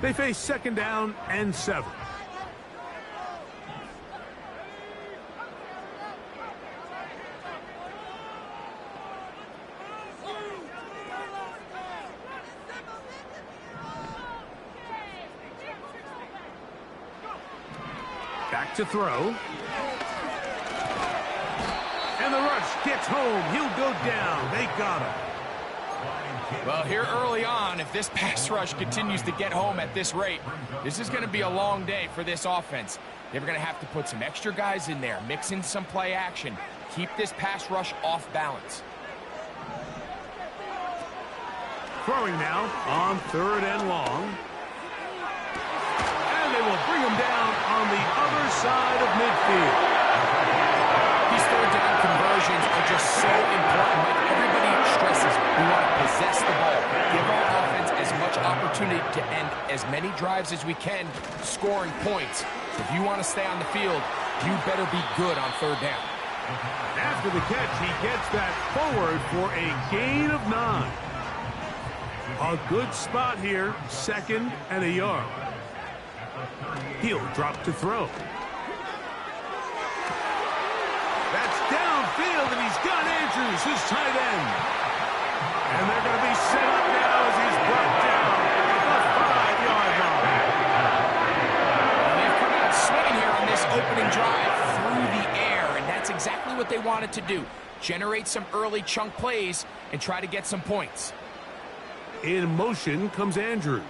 They face second down and 7. Back to throw. And the rush gets home. He'll go down. They got him. Well, here early on, if this pass rush continues to get home at this rate, this is going to be a long day for this offense. They're going to have to put some extra guys in there, mix in some play action, keep this pass rush off balance. Throwing now on 3rd and long. And they will bring him down on the other side of midfield. These 3rd down conversions are just so important. Like everybody stresses, we want to possess the ball. Give our offense as much opportunity to end as many drives as we can, scoring points. So if you want to stay on the field, you better be good on 3rd down. After the catch, he gets that forward for a gain of 9. A good spot here, 2nd and a yard. He'll drop to throw. That's downfield, and he's got Andrews, his tight end. And they're going to be set up now as he's brought down at the 5-yard line. Well, they've come out swinging here on this opening drive through the air, and that's exactly what they wanted to do. Generate some early chunk plays and try to get some points. In motion comes Andrews.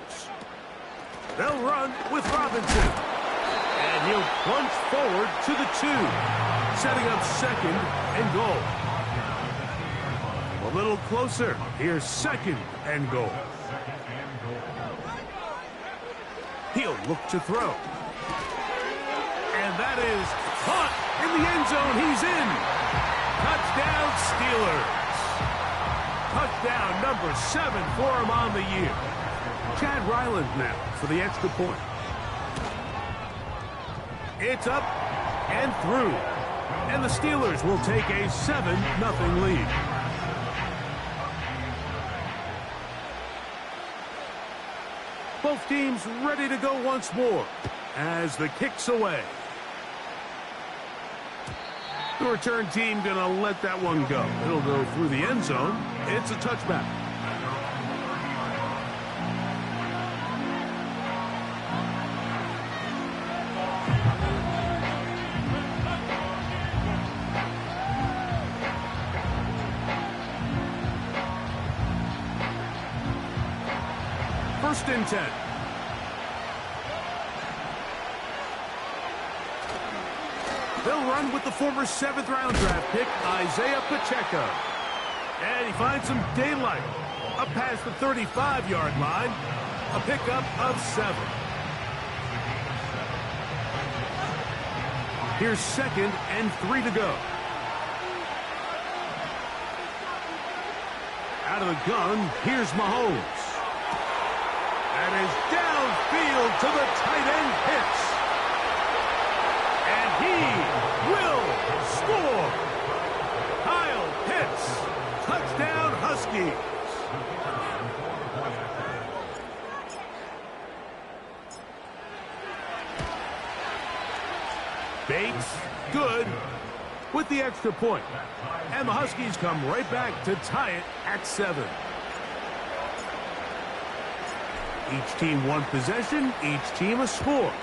They'll run with Robinson. And he'll plunge forward to the 2, setting up 2nd and goal. A little closer. Here's 2nd and goal. He'll look to throw. And that is caught in the end zone. He's in. Touchdown, Steelers. Touchdown number 7 for him on the year. Chad Ryland now for the extra point. It's up and through. And the Steelers will take a 7-0 lead. Both teams ready to go once more as the kick's away. The return team going to let that one go. It'll go through the end zone. It's a touchback. First and 10. They'll run with the former 7th-round draft pick, Isaiah Pacheco. And he finds some daylight up past the 35-yard line. A pickup of 7. Here's 2nd and 3 to go. Out of the gun, here's Mahomes. That is downfield to the tight end Pitts. And he will score. Kyle Pitts, touchdown Huskies. Bates, good, with the extra point. And the Huskies come right back to tie it at 7. Each team one possession, each team a score.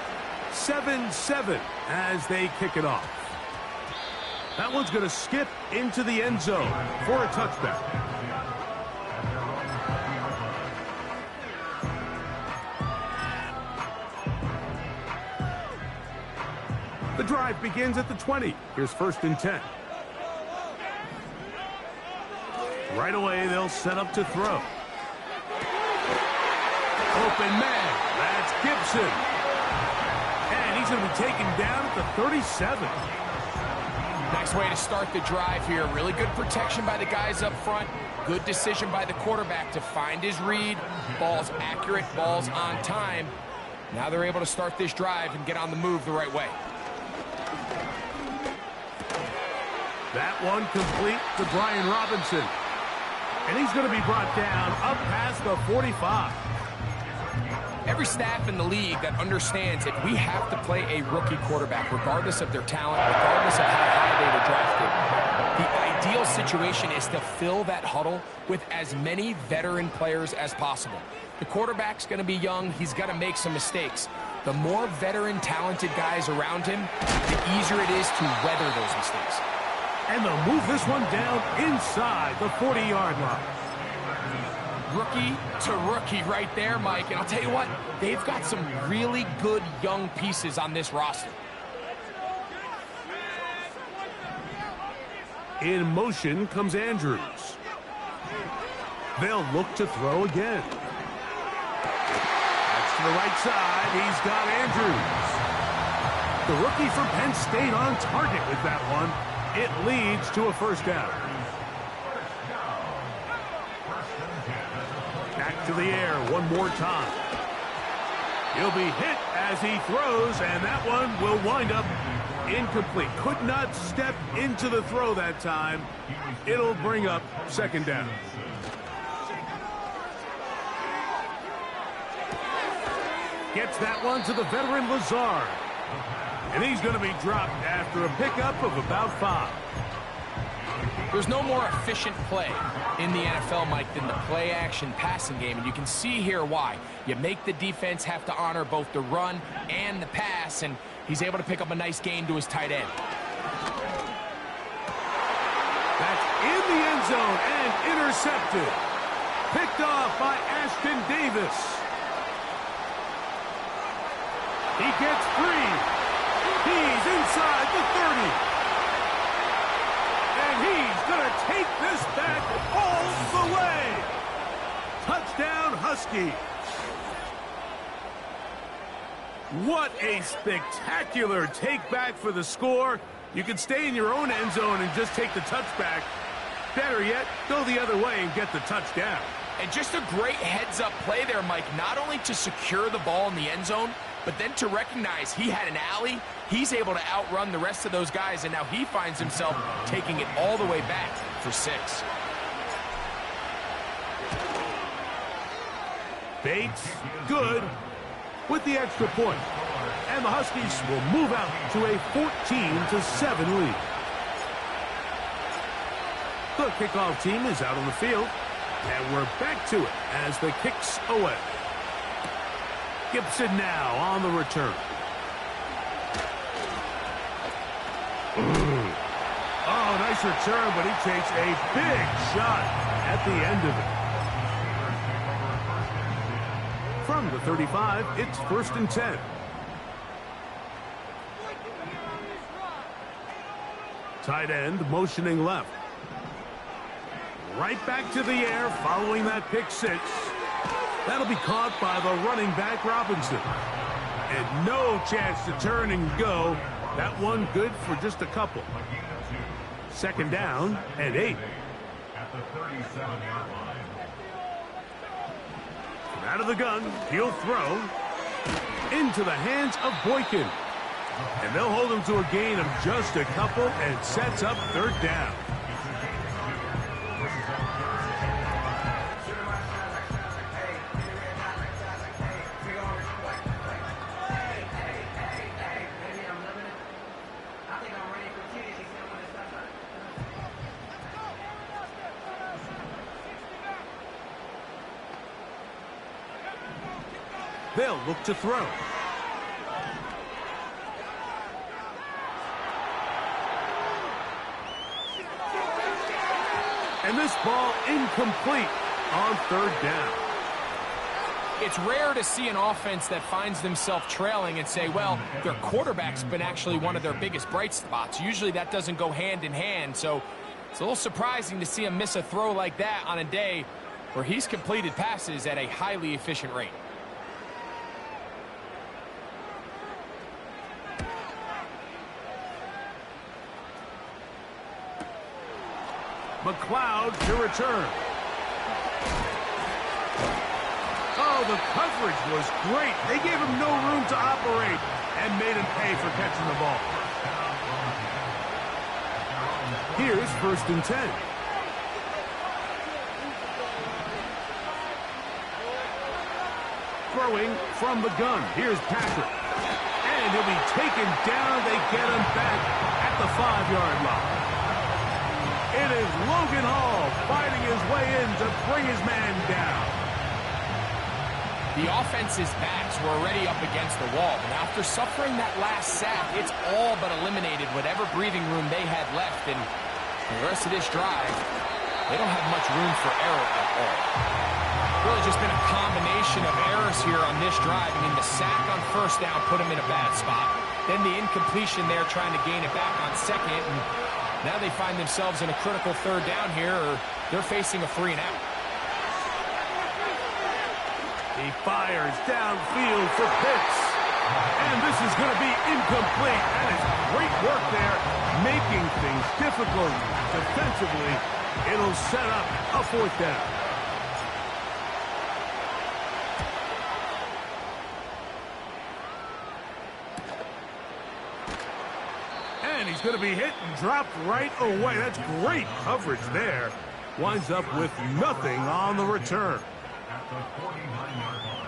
7-7 as they kick it off. That one's going to skip into the end zone for a touchback. The drive begins at the 20. Here's 1st and 10. Right away, they'll set up to throw. Open man, that's Gibson. And he's going to be taken down at the 37. Nice way to start the drive here. Really good protection by the guys up front. Good decision by the quarterback to find his read. Ball's accurate, ball's on time. Now they're able to start this drive and get on the move the right way. That one complete to Brian Robinson. And he's going to be brought down up past the 45. every staff in the league that understands that we have to play a rookie quarterback, regardless of their talent, regardless of how high they were drafted. The ideal situation is to fill that huddle with as many veteran players as possible. The quarterback's going to be young. He's going to make some mistakes. The more veteran, talented guys around him, the easier it is to weather those mistakes. And they'll move this one down inside the 40-yard line. Rookie to rookie right there, Mike. And I'll tell you what, they've got some really good young pieces on this roster. In motion comes Andrews. They'll look to throw again. That's to the right side. He's got Andrews. The rookie from Penn State on target with that one. It leads to a first down. Back to the air one more time. He'll be hit as he throws, and that one will wind up incomplete. Could not step into the throw that time. It'll bring up second down. Gets that one to the veteran Lazard. And he's going to be dropped after a pickup of about 5. There's no more efficient play in the NFL, Mike, than the play-action passing game, and you can see here why. You make the defense have to honor both the run and the pass, and he's able to pick up a nice gain to his tight end. That's in the end zone and intercepted. Picked off by Ashton Davis. He gets 3. He's inside the 30. And he's going to take this back all the way. Touchdown, Husky. What a spectacular take back for the score. You can stay in your own end zone and just take the touchback. Better yet, go the other way and get the touchdown. And just a great heads-up play there, Mike, not only to secure the ball in the end zone, but then to recognize he had an alley. He's able to outrun the rest of those guys, and now he finds himself taking it all the way back for 6. Bates, good, with the extra point. And the Huskies will move out to a 14-7 lead. The kickoff team is out on the field, and we're back to it as the kick's away. Gibson now on the return. Oh, nice return, but he takes a big shot at the end of it. From the 35, it's 1st and 10. Tight end motioning left. Right back to the air following that pick 6. That'll be caught by the running back Robinson. And no chance to turn and go. That one good for just a couple. 2nd down and 8. At the 37-yard line. Out of the gun, he'll throw into the hands of Boykin. And they'll hold him to a gain of just a couple and sets up 3rd down. They'll look to throw. And this ball incomplete on 3rd down. It's rare to see an offense that finds themselves trailing and say, well, their quarterback's been actually one of their biggest bright spots. Usually that doesn't go hand in hand, so it's a little surprising to see him miss a throw like that on a day where he's completed passes at a highly efficient rate. McLeod to return. Oh, the coverage was great. They gave him no room to operate and made him pay for catching the ball. Here's 1st and 10. throwing from the gun. Here's Patrick. And he'll be taken down. They get him back at the 5-yard line. It is Logan Hall fighting his way in to bring his man down. The offense's backs were already up against the wall, but after suffering that last sack, it's all but eliminated whatever breathing room they had left, and for the rest of this drive, they don't have much room for error at all. Really just been a combination of errors here on this drive. I mean, the sack on first down put them in a bad spot. Then the incompletion there trying to gain it back on second, and now they find themselves in a critical third down here, or they're facing a 3 and out. He fires downfield for Pitts. And this is going to be incomplete. That is great work there, making things difficult defensively. It'll set up a 4th down. And he's going to be hit and dropped right away. That's great coverage there. Winds up with nothing on the return. At the 49-yard line.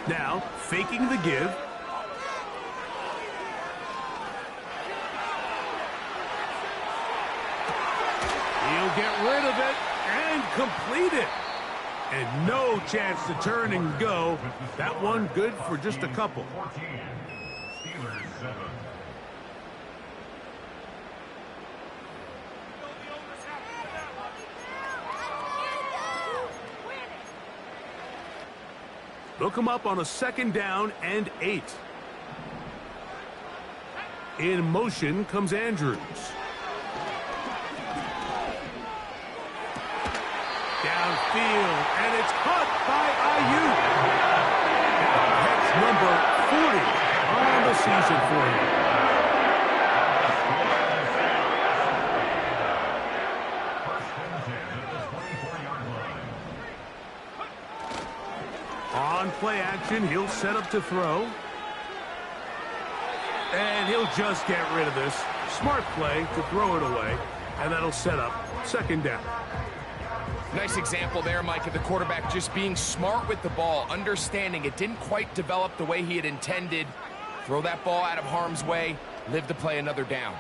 Now, faking the give. He'll get rid of it and complete it. And no chance to turn and go. That one good for just a couple. 14. Steelers 7. They'll come up on a 2nd down and 8. In motion comes Andrews. Downfield, and it's caught by Ayuk. That's number 40 on the season for him. On play action, he'll set up to throw. And he'll just get rid of this. Smart play to throw it away. And that'll set up 2nd down. Nice example there, Mike, of the quarterback just being smart with the ball, understanding it didn't quite develop the way he had intended. Throw that ball out of harm's way, live to play another down.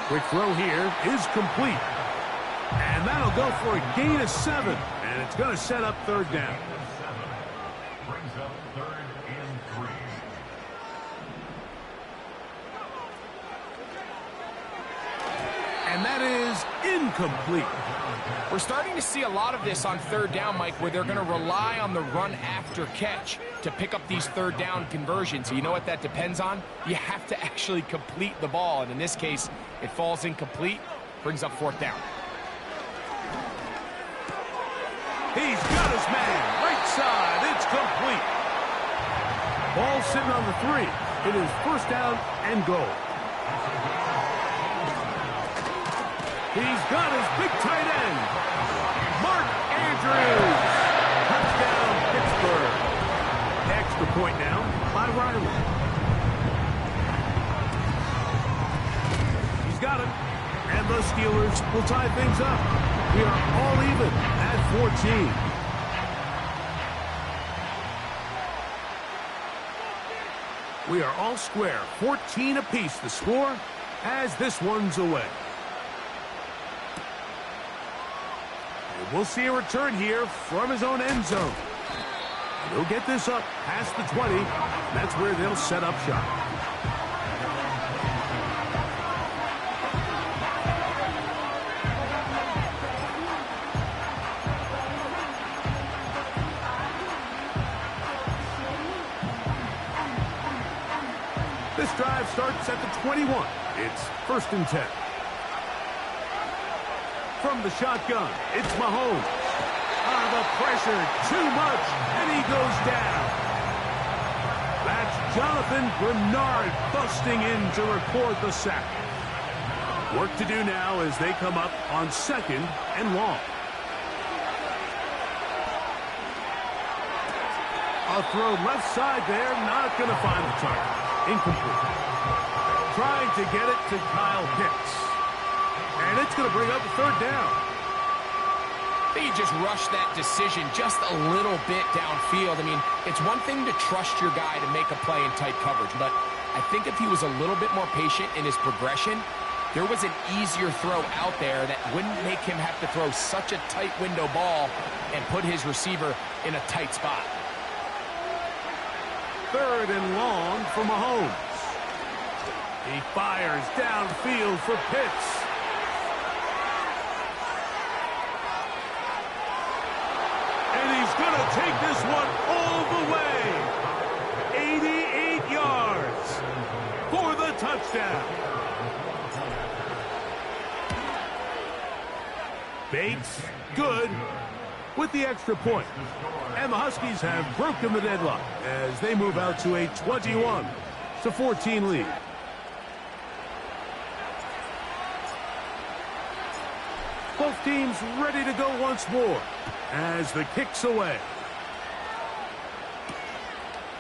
Quick throw here is complete. And that'll go for a gain of 7. And it's going to set up 3rd down. Brings up 3rd and 3. And that is incomplete. We're starting to see a lot of this on 3rd down, Mike, where they're going to rely on the run after catch to pick up these 3rd down conversions. You know what that depends on? You have to actually complete the ball. And in this case, it falls incomplete, brings up 4th down. He's got his man. Right side. It's complete. Ball sitting on the 3. It is 1st down and goal. He's got his big tight end. Mark Andrews. Touchdown, Pittsburgh. Extra point now by Riley. He's got it. And the Steelers will tie things up. We are all even at 14. We are all square. 14 apiece the score as this one's away. And we'll see a return here from his own end zone. And he'll get this up past the 20. And that's where they'll set up shop. This drive starts at the 21. It's 1st and 10. From the shotgun, it's Mahomes. The pressure, too much, and he goes down. That's Jonathan Bernard busting in to record the sack. Work to do now as they come up on 2nd and long. A throw left side there, not going to find the target. Incomplete. trying to get it to Kyle Pitts. And it's going to bring up a third down. I think he just rushed that decision just a little bit downfield. I mean, it's one thing to trust your guy to make a play in tight coverage, but I think if he was a little bit more patient in his progression, there was an easier throw out there that wouldn't make him have to throw such a tight window ball and put his receiver in a tight spot. Third and long for Mahomes. He fires downfield for Pitts. And he's going to take this one all the way. 88 yards for the touchdown. Bates, good, with the extra point. And the Huskies have broken the deadlock as they move out to a 21-14 lead. Both teams ready to go once more as the kick's away.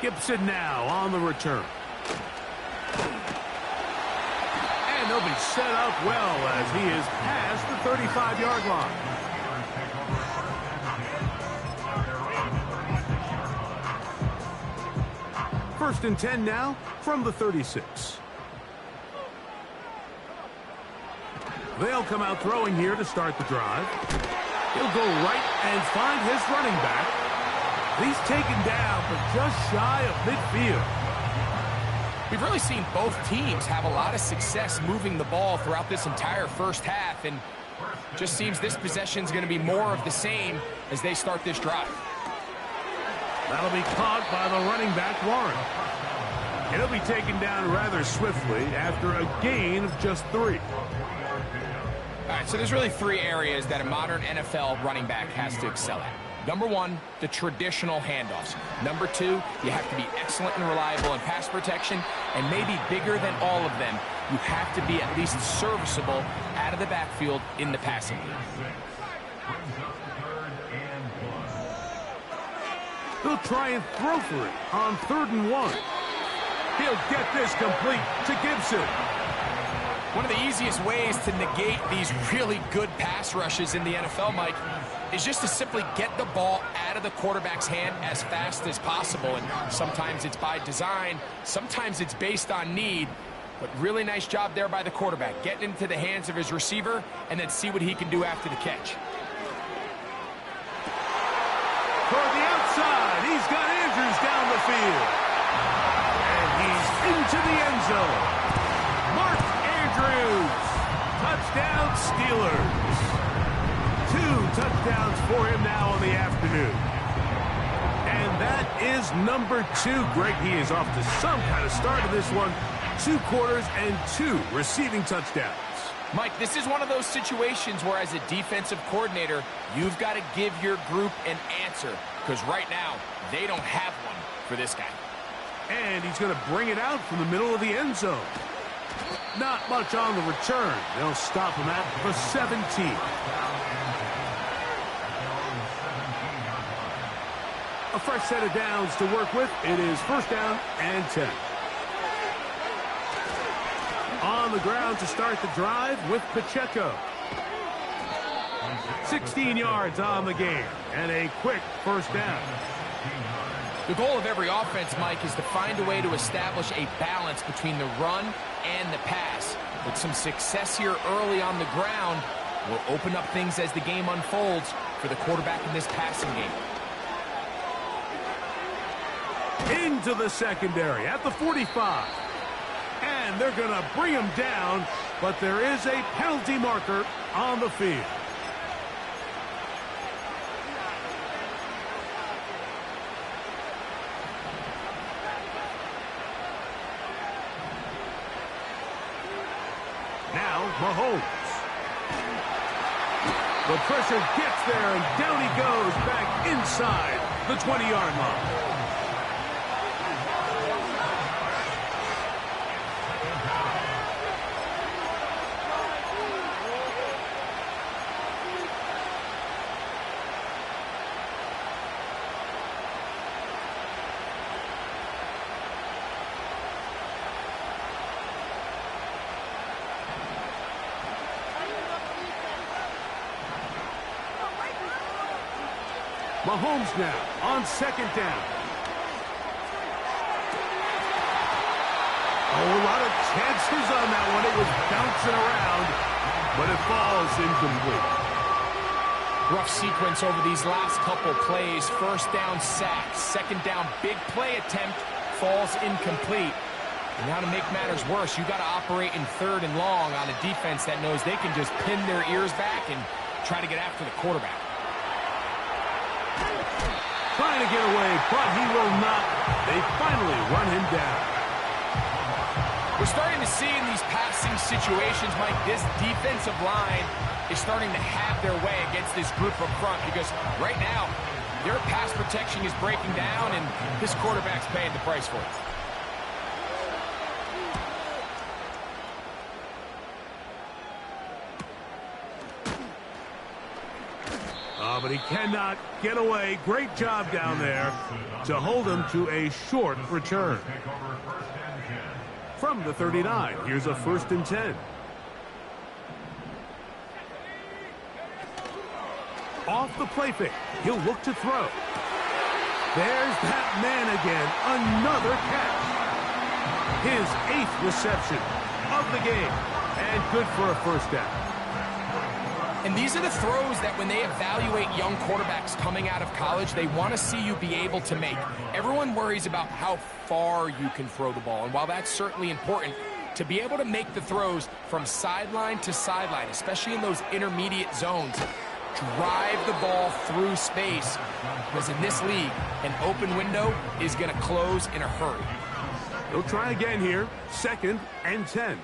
Gibson now on the return. And they'll be set up well as he is past the 35-yard line. First and 10 now from the 36. They'll come out throwing here to start the drive. He'll go right and find his running back. He's taken down, but just shy of midfield. We've really seen both teams have a lot of success moving the ball throughout this entire first half, and just seems this possession is going to be more of the same as they start this drive. That'll be caught by the running back, Warren. He'll be taken down rather swiftly after a gain of just 3. All right, so there's really 3 areas that a modern NFL running back has to excel at. Number 1, the traditional handoffs. Number 2, you have to be excellent and reliable in pass protection, and maybe bigger than all of them, you have to be at least serviceable out of the backfield in the passing game. They'll try and throw for it on 3rd and 1. He'll get this complete to Gibson. One of the easiest ways to negate these really good pass rushes in the NFL, Mike, is just to simply get the ball out of the quarterback's hand as fast as possible. And sometimes it's by design, sometimes it's based on need. But really nice job there by the quarterback, getting into the hands of his receiver and then see what he can do after the catch. Toward the outside, he's got Andrews down the field. And he's into the end zone. Mark Andrews, touchdown Steelers. 2 touchdowns for him now on the afternoon. And that is number 2. Greg, he is off to some kind of start of this one. 2 quarters and 2 receiving touchdowns. Mike, this is one of those situations where as a defensive coordinator, you've got to give your group an answer. Because right now, they don't have one for this guy. And he's going to bring it out from the middle of the end zone. Not much on the return. They'll stop him at the 17. A fresh set of downs to work with. It is 1st down and 10. On the ground to start the drive with Pacheco. 16 yards on the game and a quick 1st down. The goal of every offense, Mike, is to find a way to establish a balance between the run and the pass. With some success here early on the ground will open up things as the game unfolds for the quarterback in this passing game. Into the secondary at the 45. And they're going to bring him down, but there is a penalty marker on the field. Now, Mahomes. The pressure gets there, and down he goes back inside the 20-yard line. Mahomes now on second down. Oh, a lot of chances on that one. It was bouncing around, but it falls incomplete. Rough sequence over these last couple plays. First down sack, second down big play attempt, falls incomplete. And now to make matters worse, you got to operate in third and long on a defense that knows they can just pin their ears back and try to get after the quarterback. Trying to get away, but he will not. They finally run him down. We're starting to see in these passing situations, Mike, this defensive line is starting to have their way against this group up front because right now their pass protection is breaking down and this quarterback's paying the price for it. But he cannot get away. Great job down there to hold him to a short return. From the 39, here's a 1st and 10. Off the play fake, he'll look to throw. There's that man again, another catch. His 8th reception of the game, and good for a first down. And these are the throws that when they evaluate young quarterbacks coming out of college, they want to see you be able to make. Everyone worries about how far you can throw the ball. And while that's certainly important, to be able to make the throws from sideline to sideline, especially in those intermediate zones, drive the ball through space. Because in this league, an open window is going to close in a hurry. They'll try again here. 2nd and 10.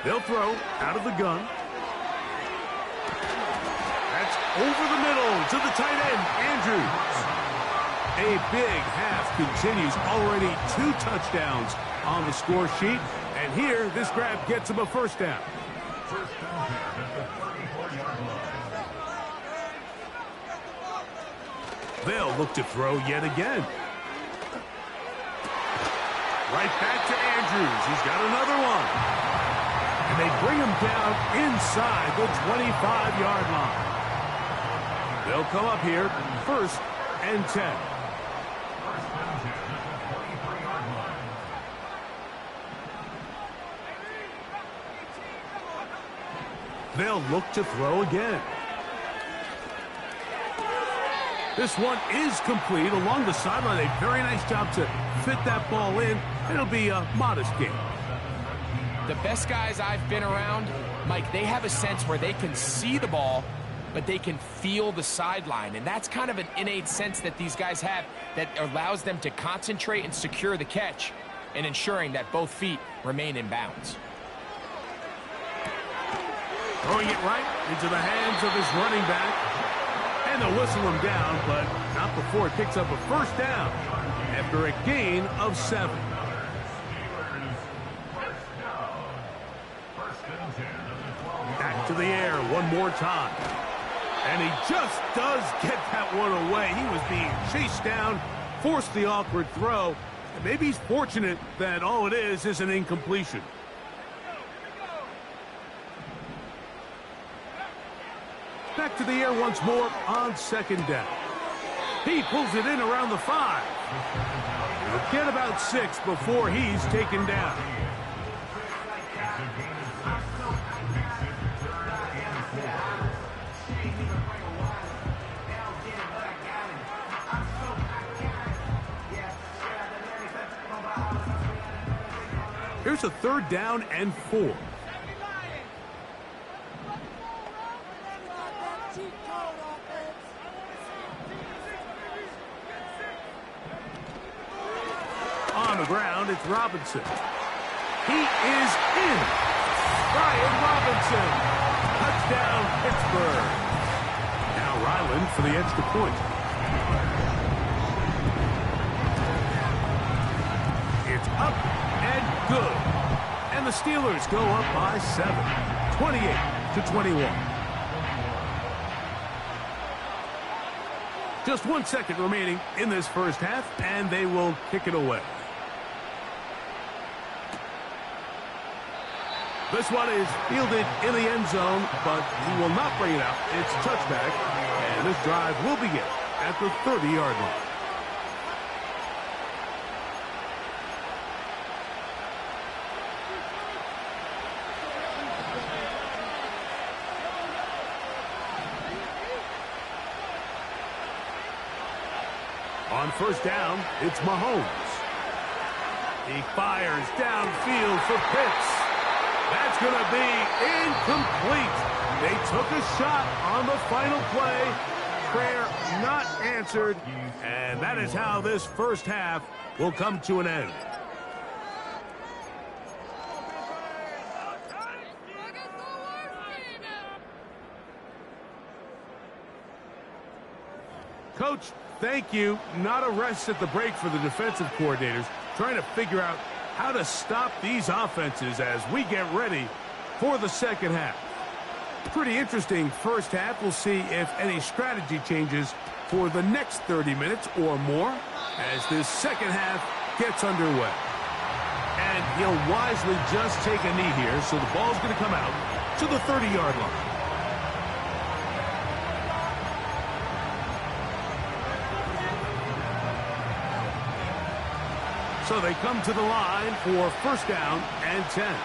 They'll throw out of the gun. That's over the middle to the tight end, Andrews. A big half continues. Already 2 touchdowns on the score sheet. And here, this grab gets him a first down. First down at the 34-yard line. They'll look to throw yet again. Right back to Andrews. He's got another one. And they bring him down inside the 25-yard line. They'll come up here, 1st and 10. First and 10 at the 43-yard line. They'll look to throw again. This one is complete along the sideline. A very nice job to fit that ball in. It'll be a modest gain. The best guys I've been around, Mike, they have a sense where they can see the ball, but they can feel the sideline. And that's kind of an innate sense that these guys have that allows them to concentrate and secure the catch and ensuring that both feet remain in bounds. Throwing it right into the hands of his running back. And they'll whistle him down, but not before it picks up a first down after a gain of 7. Back to the air one more time. And he just does get that one away. He was being chased down, forced the awkward throw. And maybe he's fortunate that all it is an incompletion. Back to the air once more on 2nd down. He pulls it in around the 5. He'll get about 6 before he's taken down. Here's a 3rd down and 4. On the ground, it's Robinson. He is in. Brian Robinson. Touchdown, Pittsburgh. Now Ryland for the extra point. It's up and good. And the Steelers go up by 7. 28-21. Just 1 second remaining in this first half, and they will kick it away. This one is fielded in the end zone, but he will not bring it out. It's touchback, and this drive will begin at the 30-yard line. On first down, it's Mahomes. He fires downfield for Pitts. That's going to be incomplete. They took a shot on the final play. Prayer not answered. And that is how this first half will come to an end. Coach, thank you. Not a rest at the break for the defensive coordinators, trying to figure out how to stop these offenses as we get ready for the second half. Pretty interesting first half. We'll see if any strategy changes for the next 30 minutes or more as this second half gets underway. And he'll wisely just take a knee here, so the ball's going to come out to the 30-yard line. So they come to the line for first down and 10.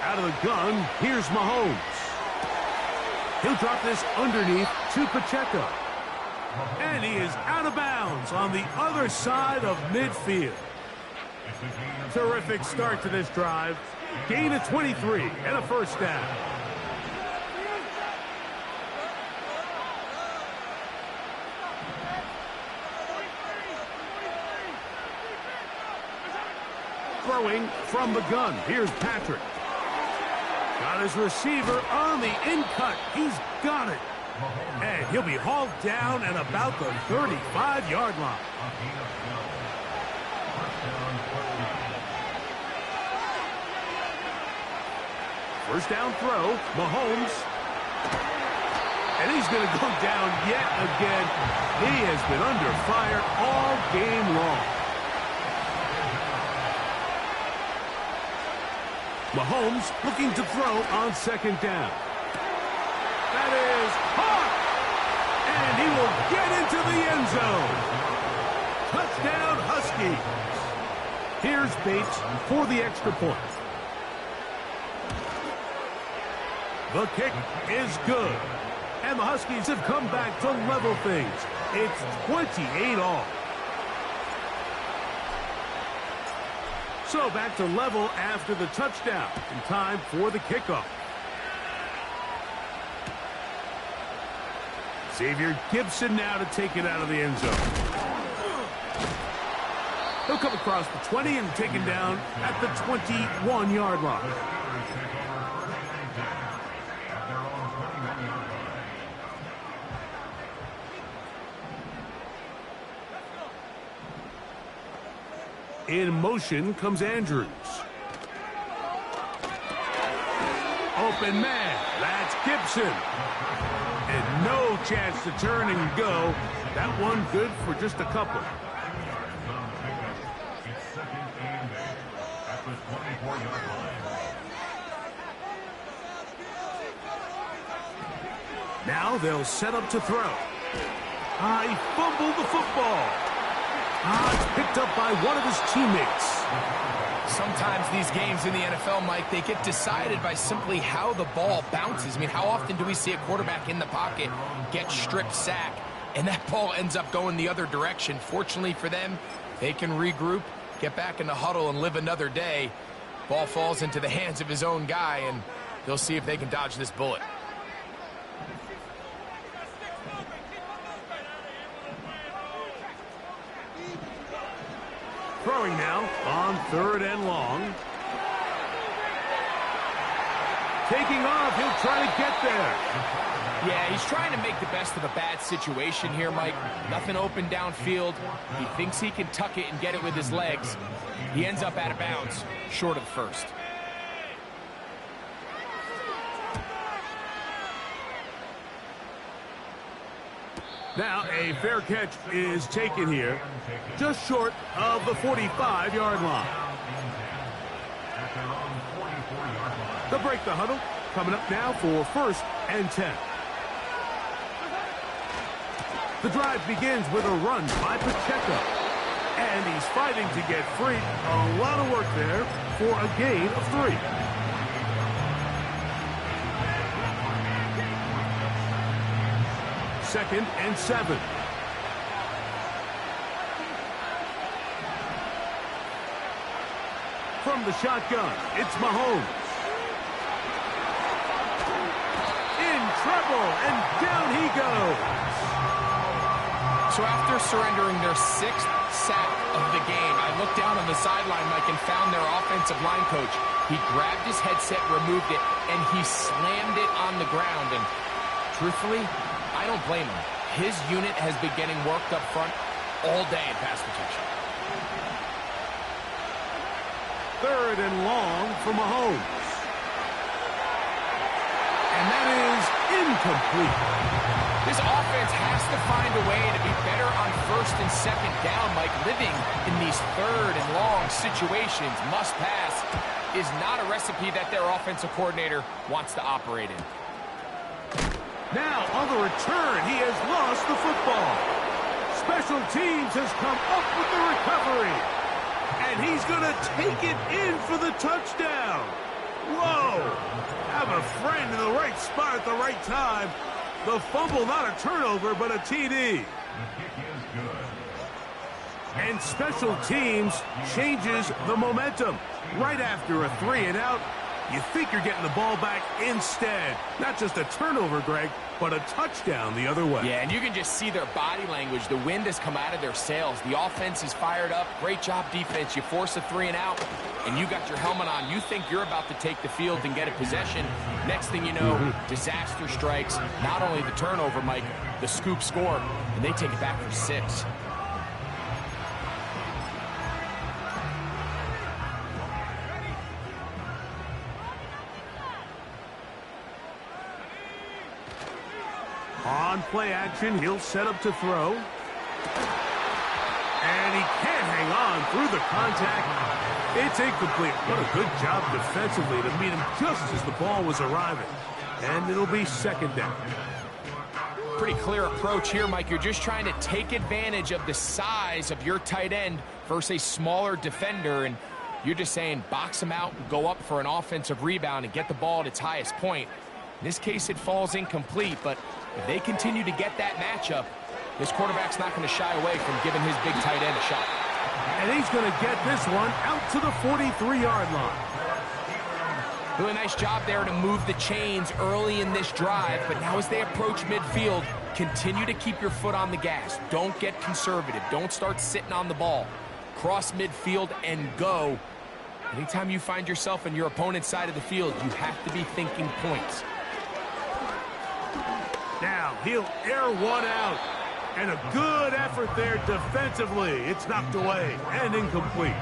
Out of the gun, here's Mahomes. He'll drop this underneath to Pacheco. And he is out of bounds on the other side of midfield. Terrific start to this drive. Gain of 23 and a first down. Throwing from the gun. Here's Patrick. Got his receiver on the in-cut. He's got it. And he'll be hauled down at about the 35-yard line. First down throw. Mahomes. And he's going to go down yet again. He has been under fire all game long. Mahomes looking to throw on second down. That is caught! And he will get into the end zone. Touchdown, Huskies. Here's Bates for the extra point. The kick is good. And the Huskies have come back to level things. It's 28-all. So back to level after the touchdown. In time for the kickoff. Xavier Gibson now to take it out of the end zone. He'll come across the 20 and taken down at the 21-yard line. In motion comes Andrews. Open man. That's Gibson. And no chance to turn and go. That one good for just a couple. Now they'll set up to throw. He fumbled the football. It's picked up by one of his teammates. Sometimes these games in the NFL, Mike, they get decided by simply how the ball bounces. I mean, how often do we see a quarterback in the pocket get stripped sack, and that ball ends up going the other direction? Fortunately for them, they can regroup, get back in the huddle, and live another day. Ball falls into the hands of his own guy, and they'll see if they can dodge this bullet. Throwing now on third and long. Taking off, he'll try to get there. Yeah, he's trying to make the best of a bad situation here, Mike. Nothing open downfield. He thinks he can tuck it and get it with his legs. He ends up out of bounds, short of the first. Now a fair catch is taken here, just short of the 45-yard line. their own 44-yard line. They'll break the huddle. Coming up now for 1st and 10. The drive begins with a run by Pacheco. And he's fighting to get free. A lot of work there for a gain of 3. Second and 7. From the shotgun, it's Mahomes. In trouble, and down he goes. So after surrendering their 6th sack of the game, I looked down on the sideline, Mike, and found their offensive line coach. He grabbed his headset, removed it, and he slammed it on the ground. And truthfully, I don't blame him. His unit has been getting worked up front all day in pass protection. 3rd and long for Mahomes. And that is incomplete. This offense has to find a way to be better on 1st and 2nd down, Mike. Living in these 3rd and long situations, must pass, is not a recipe that their offensive coordinator wants to operate in. Now, on the return, he has lost the football. Special teams has come up with the recovery. And he's going to take it in for the touchdown. Whoa! Have a friend in the right spot at the right time. The fumble, not a turnover, but a TD. The kick is good. And special teams changes the momentum. Right after a 3-and-out, you think you're getting the ball back instead. Not just a turnover, Greg, but a touchdown the other way. Yeah, and you can just see their body language. The wind has come out of their sails. The offense is fired up. Great job, defense. You force a 3-and-out, and you got your helmet on. You think you're about to take the field and get a possession. Next thing you know, disaster strikes. Not only the turnover, Mike, the scoop score, and they take it back for 6. On play action, he'll set up to throw. And he can't hang on through the contact. It's incomplete. What a good job defensively to meet him just as the ball was arriving. And it'll be 2nd down. Pretty clear approach here, Mike. You're just trying to take advantage of the size of your tight end versus a smaller defender. And you're just saying box him out and go up for an offensive rebound and get the ball at its highest point. In this case, it falls incomplete, but if they continue to get that matchup, this quarterback's not going to shy away from giving his big tight end a shot. And he's going to get this one out to the 43-yard line. Really nice job there to move the chains early in this drive, but now as they approach midfield, continue to keep your foot on the gas. Don't get conservative. Don't start sitting on the ball. Cross midfield and go. Anytime you find yourself on your opponent's side of the field, you have to be thinking points. Now, he'll air one out. And a good effort there defensively. It's knocked away and incomplete.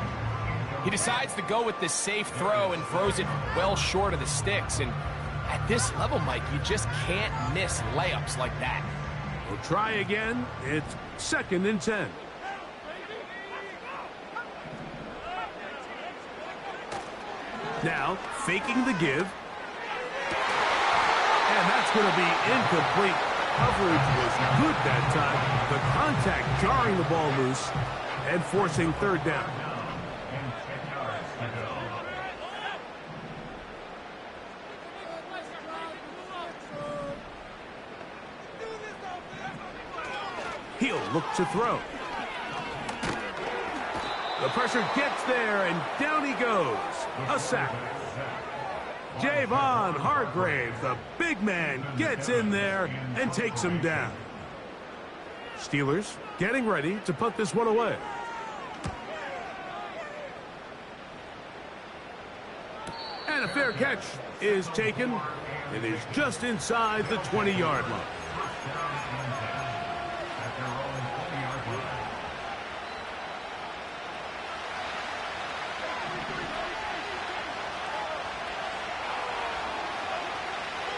He decides to go with the safe throw and throws it well short of the sticks. And at this level, Mike, you just can't miss layups like that. We'll try again. It's 2nd and 10. Now, faking the give. And that's going to be incomplete. Coverage was good that time. The contact jarring the ball loose and forcing 3rd down. He'll look to throw. The pressure gets there, and down he goes. A sack. Javon Hargrave, the big man, gets in there and takes him down. Steelers getting ready to put this one away. And a fair catch is taken. It is just inside the 20-yard line.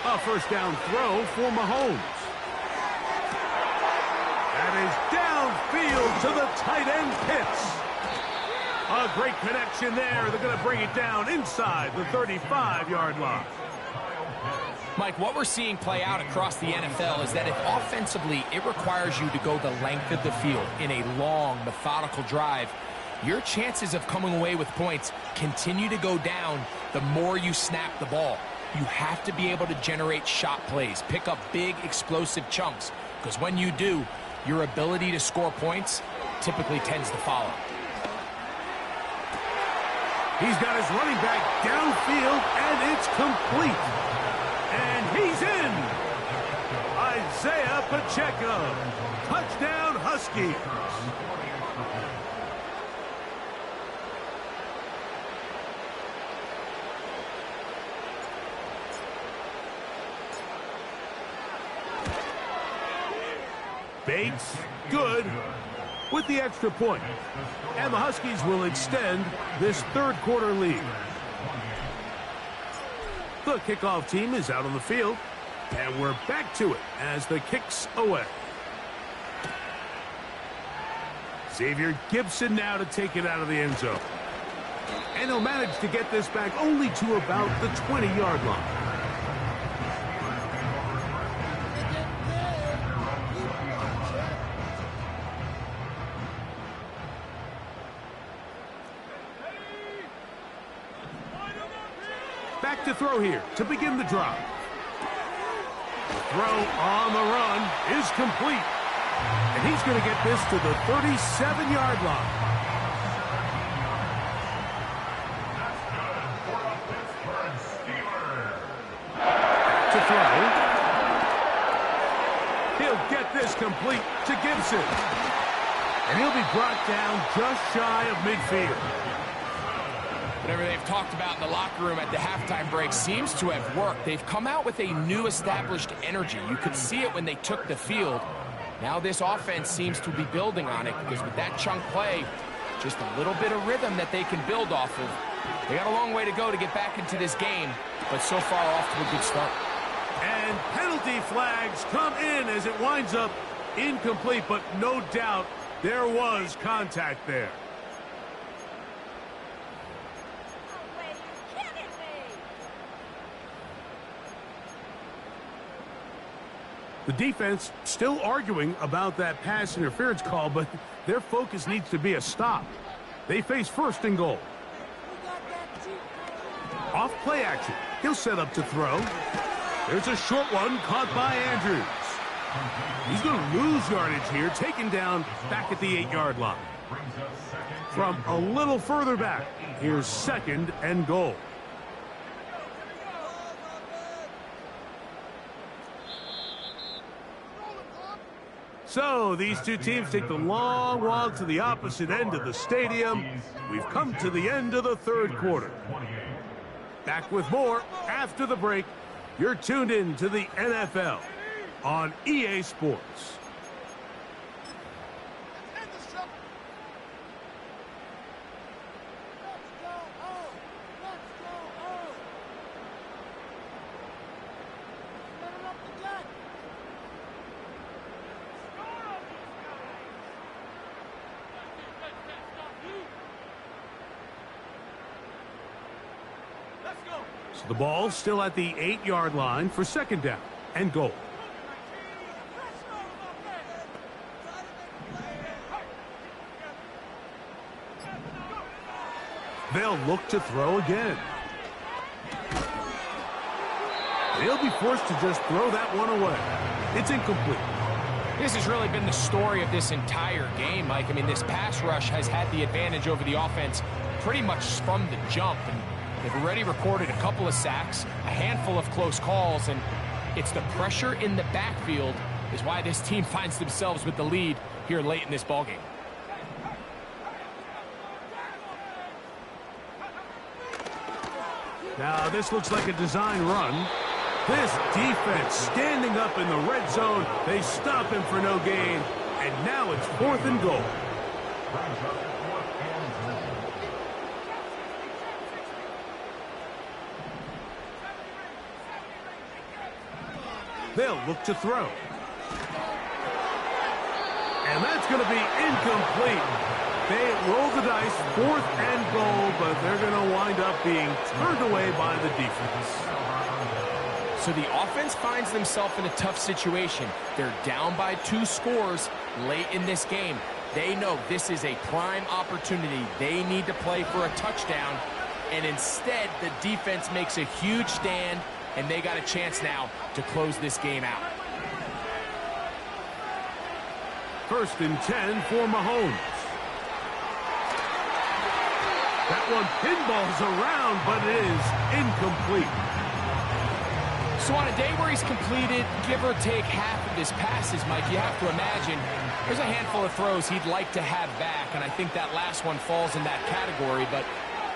A 1st down throw for Mahomes. That is downfield to the tight end Pitts. A great connection there. They're going to bring it down inside the 35-yard line. Mike, what we're seeing play out across the NFL is that if offensively it requires you to go the length of the field in a long, methodical drive, your chances of coming away with points continue to go down the more you snap the ball. You have to be able to generate shot plays, pick up big, explosive chunks, because when you do, your ability to score points typically tends to follow. He's got his running back downfield, and it's complete. And he's in. Isaiah Pacheco. Touchdown, Huskies. Bates, good, with the extra point. And the Huskies will extend this third quarter lead. The kickoff team is out on the field, and we're back to it as the kick's away. Xavier Gibson now to take it out of the end zone. And he'll manage to get this back only to about the 20-yard line. Back to throw here to begin the drive. The throw on the run is complete. And he's going to get this to the 37-yard line. To throw. He'll get this complete to Gibson. And he'll be brought down just shy of midfield. Whatever they've talked about in the locker room at the halftime break seems to have worked. They've come out with a new established energy. You could see it when they took the field. Now this offense seems to be building on it because with that chunk play, just a little bit of rhythm that they can build off of. They got a long way to go to get back into this game, but so far off to a good start. And penalty flags come in as it winds up incomplete, but no doubt there was contact there. The defense still arguing about that pass interference call, but their focus needs to be a stop. They face first and goal. Off play action. He'll set up to throw. There's a short one caught by Andrews. He's going to lose yardage here, taken down back at the 8-yard line. From a little further back, here's second and goal. So these two teams take the long walk to the opposite end of the stadium. We've come to the end of the third quarter. Back with more after the break. You're tuned in to the NFL on EA Sports. So the ball still at the 8-yard line for second down and goal. They'll look to throw again. They'll be forced to just throw that one away. It's incomplete. This has really been the story of this entire game, Mike. I mean, this pass rush has had the advantage over the offense pretty much from the jump. And they've already recorded a couple of sacks, a handful of close calls, and it's the pressure in the backfield is why this team finds themselves with the lead here late in this ballgame. Now, this looks like a design run. This defense standing up in the red zone. They stop him for no gain, and now it's fourth and goal. They'll look to throw. And that's going to be incomplete. They roll the dice, 4th and goal, but they're going to wind up being turned away by the defense. So the offense finds themselves in a tough situation. They're down by 2 scores late in this game. They know this is a prime opportunity. They need to play for a touchdown, and instead the defense makes a huge stand, and they got a chance now to close this game out. 1st and 10 for Mahomes. That one pinballs around, but it is incomplete. So on a day where he's completed, give or take half of his passes, Mike, you have to imagine there's a handful of throws he'd like to have back, and I think that last one falls in that category. But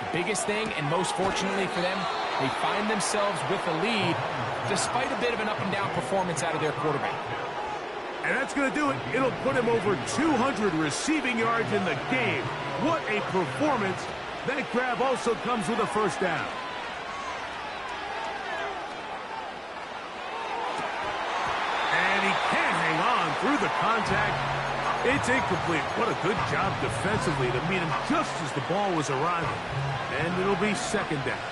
the biggest thing, and most fortunately for them, they find themselves with a lead despite a bit of an up-and-down performance out of their quarterback. And that's going to do it. It'll put him over 200 receiving yards in the game. What a performance. That grab also comes with a 1st down. And he can't hang on through the contact. It's incomplete. What a good job defensively to meet him just as the ball was arriving. And it'll be 2nd down.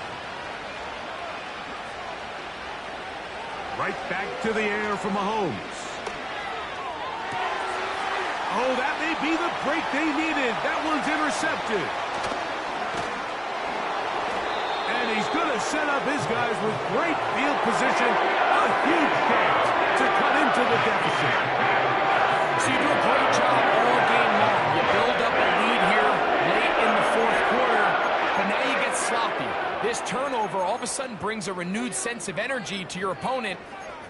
Right back to the air for Mahomes. Oh, that may be the break they needed. That one's intercepted. And he's going to set up his guys with great field position. A huge chance to cut into the deficit. So you do a great job all game long. You build up a lead here late in the 4th quarter, but now you get sloppy. This turnover all of a sudden brings a renewed sense of energy to your opponent,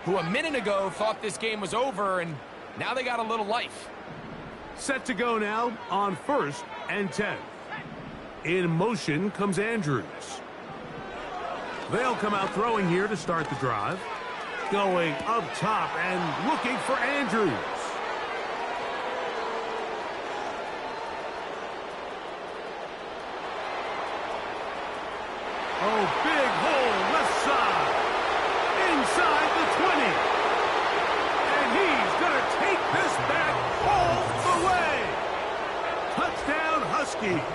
who a minute ago thought this game was over, and now they got a little life. Set to go now on 1st and 10. In motion comes Andrews. They'll come out throwing here to start the drive. Going up top and looking for Andrews. Oh, big hole left side. Inside the 20. And he's going to take this back all the way. Touchdown Huskies.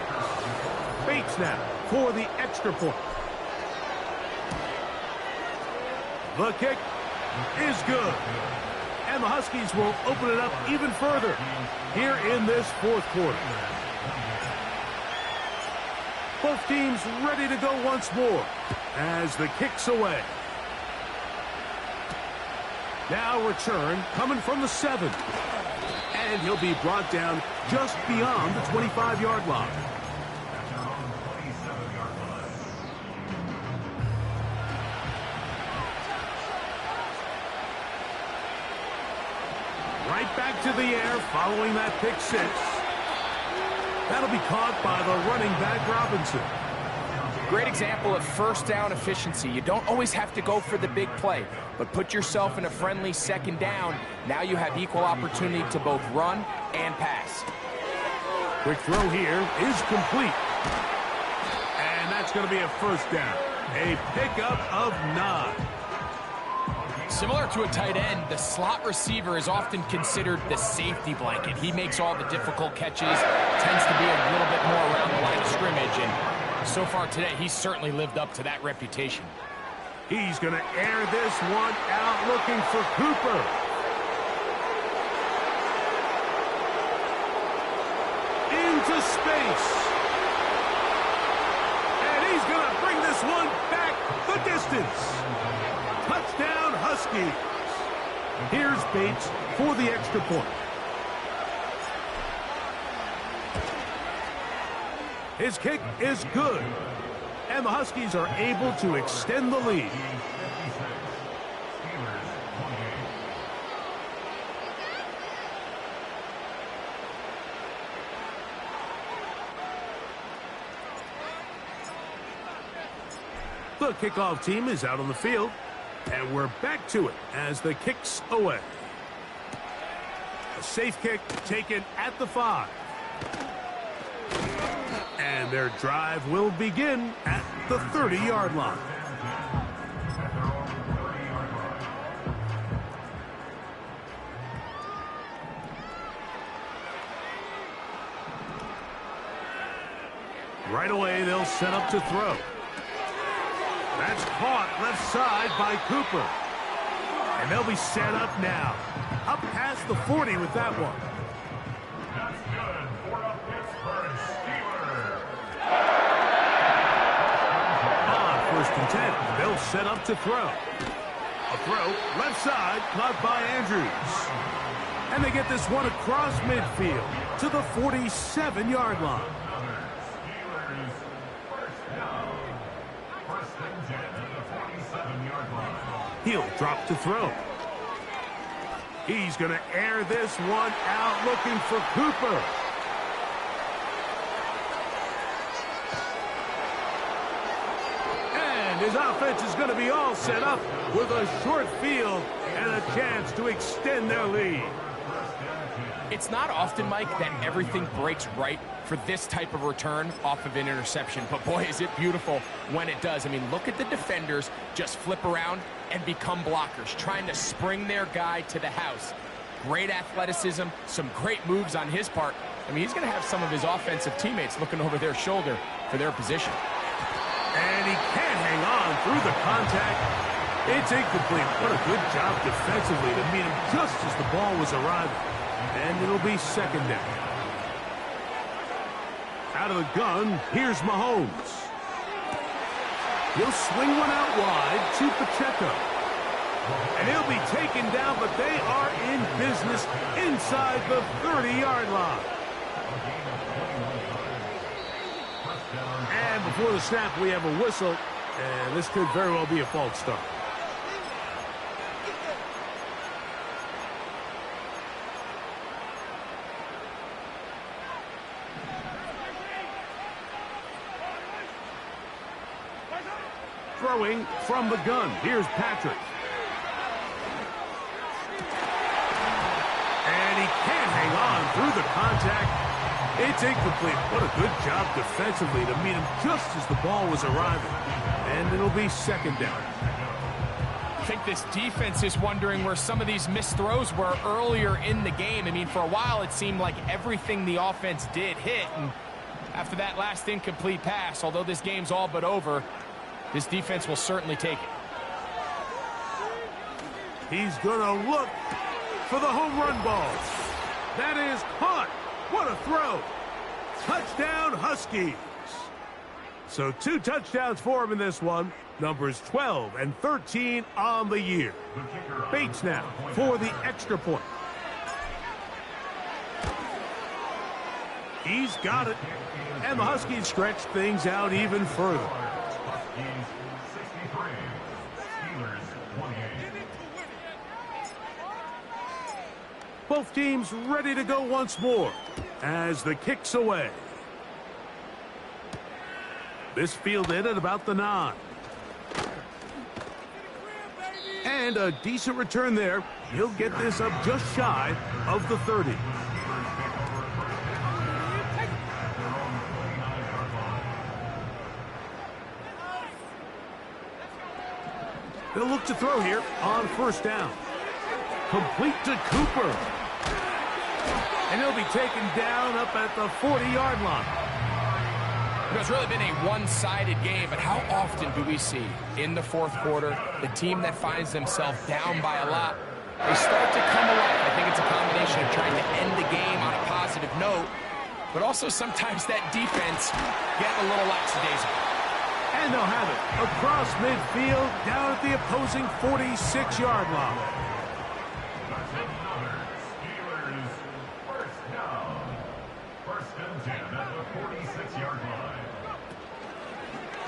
Bates now for the extra point. The kick is good. And the Huskies will open it up even further here in this 4th quarter. Both teams ready to go once more as the kick's away. Now return coming from the 7. And he'll be brought down just beyond the 25-yard line. Right back to the air following that pick 6. That'll be caught by the running back Robinson. Great example of 1st down efficiency. You don't always have to go for the big play, but put yourself in a friendly 2nd down. Now you have equal opportunity to both run and pass. Quick throw here is complete. And that's going to be a 1st down. A pickup of 9. Similar to a tight end, the slot receiver is often considered the safety blanket. He makes all the difficult catches, tends to be a little bit more around the line of scrimmage, and so far today, he's certainly lived up to that reputation. He's going to air this one out looking for Cooper. Into space. And he's going to bring this one back the distance. Touchdown Huskies. Here's Bates for the extra point. His kick is good. And the Huskies are able to extend the lead. The kickoff team is out on the field. And we're back to it as the kick's away. A safe kick taken at the 5. And their drive will begin at the 30-yard line. Right away, they'll set up to throw. That's caught left side by Cooper. And they'll be set up now. Up past the 40 with that one. That's good for a Pittsburgh Steelers. On 1st and 10, they'll set up to throw. A throw, left side, caught by Andrews. And they get this one across midfield to the 47-yard line. Steelers first down. 1st and 10 at the 47-yard line. He'll drop to throw. He's going to air this one out looking for Cooper. And his offense is going to be all set up with a short field and a chance to extend their lead. It's not often, Mike, that everything breaks right for this type of return off of an interception. But boy, is it beautiful when it does. I mean, look at the defenders just flip around and become blockers, trying to spring their guy to the house. Great athleticism, some great moves on his part. I mean, he's going to have some of his offensive teammates looking over their shoulder for their position. And he can't hang on through the contact. It's incomplete. What a good job defensively to meet him just as the ball was arriving. And it'll be 2nd down. Out of the gun, here's Mahomes. He'll swing one out wide to Pacheco. And he'll be taken down, but they are in business inside the 30-yard line. And before the snap, we have a whistle. And this could very well be a false start. Throwing from the gun. Here's Patrick. And he can't hang on through the contact. It's incomplete. What a good job defensively to meet him just as the ball was arriving. And it'll be 2nd down. I think this defense is wondering where some of these missed throws were earlier in the game. I mean, for a while, it seemed like everything the offense did hit. And after that last incomplete pass, although this game's all but over, this defense will certainly take it. He's going to look for the home run ball. That is caught. What a throw. Touchdown, Huskies. So 2 touchdowns for him in this one. Numbers 12 and 13 on the year. Bates now for the extra point. He's got it. And the Huskies stretch things out even further. Both teams ready to go once more as the kick's away. This fielded at about the 9. And a decent return there. He'll get this up just shy of the 30. They'll look to throw here on 1st down. Complete to Cooper. And he'll be taken down up at the 40-yard line. It's really been a one-sided game, but how often do we see in the 4th quarter the team that finds themselves down by a lot, they start to come alive? I think it's a combination of trying to end the game on a positive note, but also sometimes that defense getting a little lackadaisical. And they'll have it across midfield down at the opposing 46-yard line.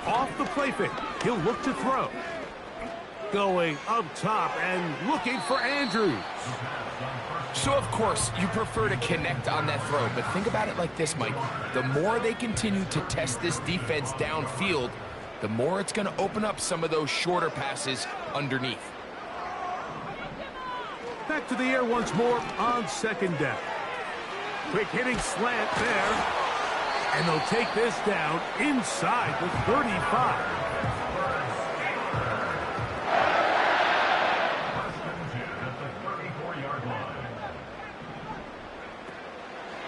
Off the play fake, he'll look to throw. Going up top and looking for Andrews. So, of course, you prefer to connect on that throw, but think about it like this, Mike. The more they continue to test this defense downfield, the more it's going to open up some of those shorter passes underneath. Back to the air once more on 2nd down. Quick hitting slant there. And they'll take this down inside the 35.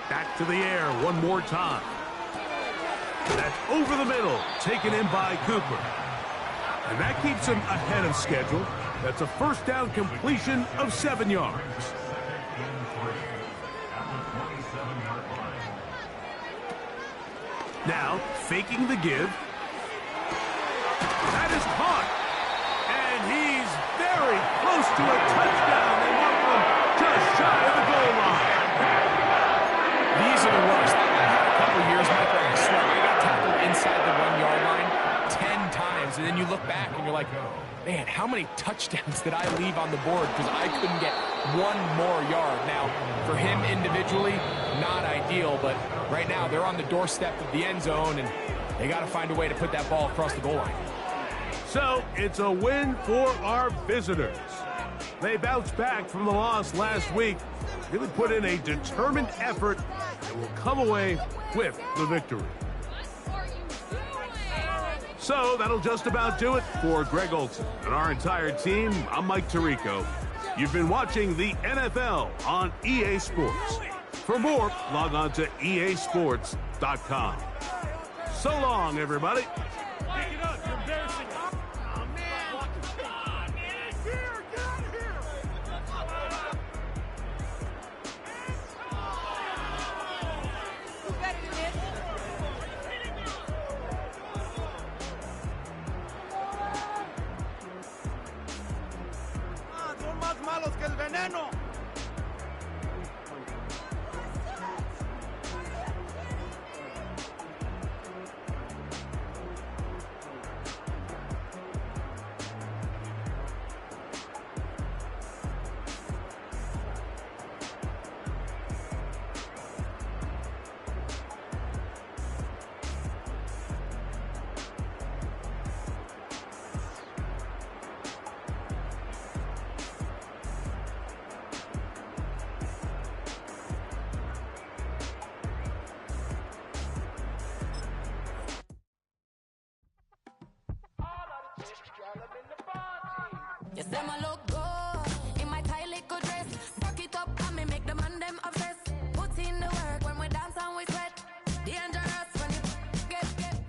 Back to the air one more time. That's over the middle, taken in by Cooper. And that keeps him ahead of schedule. That's a first down completion of 7 yards. Now, faking the give. That is caught. And he's very close to a touchdown. They mark him just shy of the goal line. These are the worst. I had a couple years, Michael, I swear, I got tackled inside the 1 yard line 10 times. And then you look back and you're like, man, how many touchdowns did I leave on the board because I couldn't get one more yard? Now, for him individually, not ideal, but right now they're on the doorstep of the end zone, and they got to find a way to put that ball across the goal line. So, it's a win for our visitors. They bounced back from the loss last week, really put in a determined effort, and will come away with the victory. So, that'll just about do it for Greg Olson and our entire team. I'm Mike Tirico. You've been watching the NFL on EA Sports. For more, log on to easports.com. So long, everybody. Pick it up. You're embarrassing us. Oh, man. Come on, man. Here, get out of here. Who's better than this? Son más malos que el veneno. You say my look good in my tight little dress. Fuck it up and me make the man them obsessed. Put in the work when we dance and we sweat. Dangerous when you get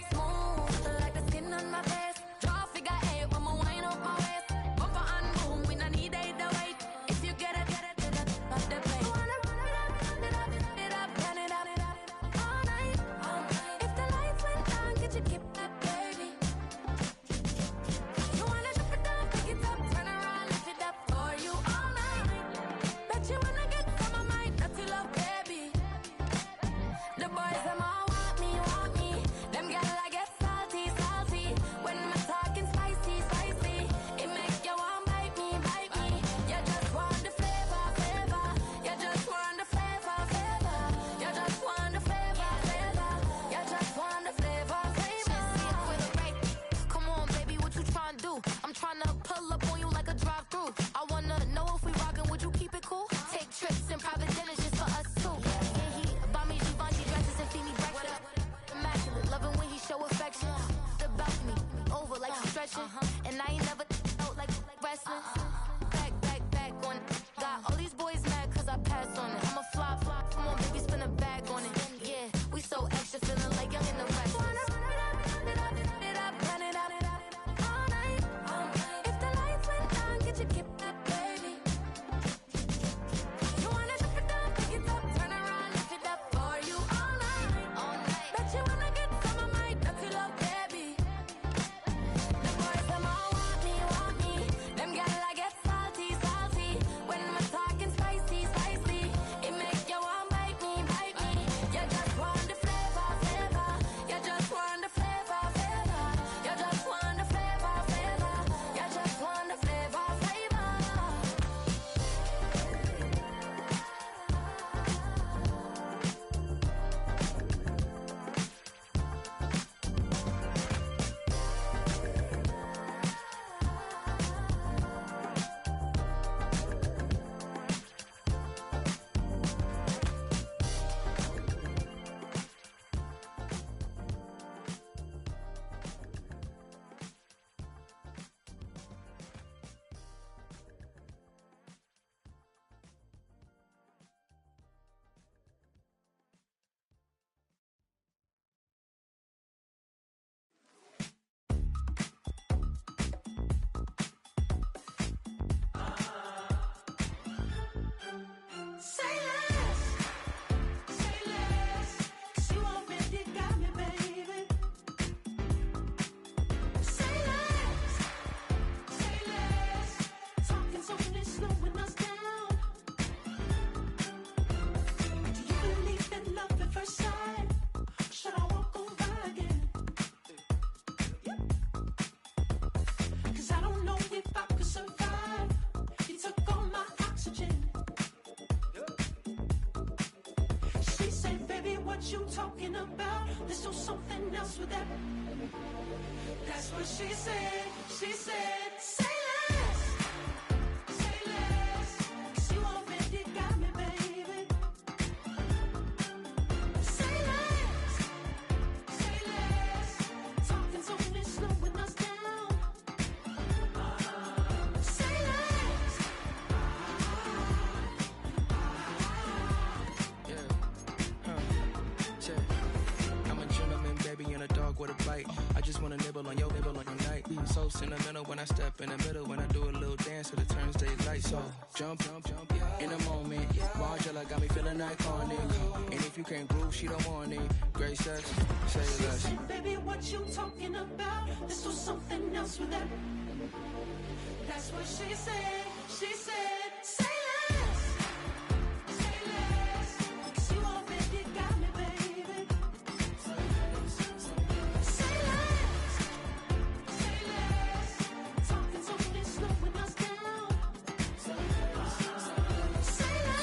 smooth like the skin on my face. Draw figure 8 when we wind up my waist. Bumper and boom, we no need either wait. If you get it, off the plate. You wanna run it up, turn it up, all night. If the lights went down, could you keep that, baby? You wanna drop it down, pick it up, turn around, lift it up for you all night. Bet you wanna get some of my dirty love, baby. The boys them all want me. Them girl I get salty. When I'm talking spicy, it make you want bite me. You just want the flavor. You just want the flavor. You just want the flavor. You just want the flavor. With a right. Come on, baby, what you tryna do? I'm tryna pull up on you like a drive-through. I wanna know if we rockin', would you keep it cool? Take trips and private dinners just for us two. Yeah, he buy me Givenchy dresses and feed me breakfast. Immaculate, loving when he show affection. About me, over like she's stretching. And I ain't never out like wrestling. Back on it. Got all these boys mad cause I passed on it. I'm a flop. Come on, baby, spin a bag on it. Yeah, we so extra, feeling like young in the rest. All night. If the lights went down, could you keep that, baby? You wanna drop it down, pick it up, turn around, lift it up for you all night. Bet you wanna get some of my dirty love, baby. The boys them all want talking about. Let's do something else with that. That's what she said. She said, say less. Say less. 'Cause you already got me, baby. Say less. Say less. Talking's only slowing us down. Say less. I'm a gentleman, baby, and a dog with a bite. I just wanna nibble on your night. So sentimental when I step in the middle. When I do a little dance till it turns daylight. So jump, in a moment. Margella got me feeling iconic. And if you can't groove, she don't want it. Great sex, say less. She said, baby, what you talking about? Let's do something else with that. That's what she said. She said, say less. Say less. 'Cause you already got me, baby. Say less. Say less. Talking's only slowing us down. Say less.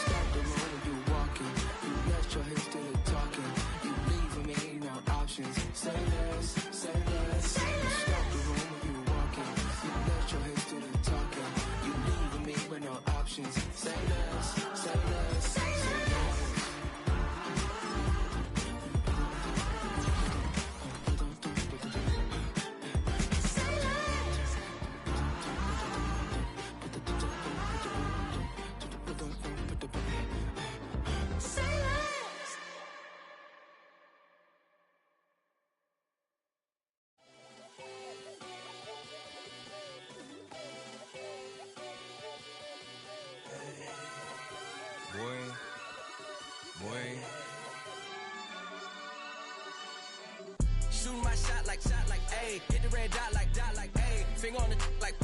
Stop the room when you walking. You let your hips do the talking. You leaving me no options. Say less, say less. Stop the room when you walking. You let your hips do the talking. You leaving me with no options. Say less, say less. Say less. Say less. Boy. Shooting my shot like, ayy. Hit the red dot like, ayy. Finger on the like,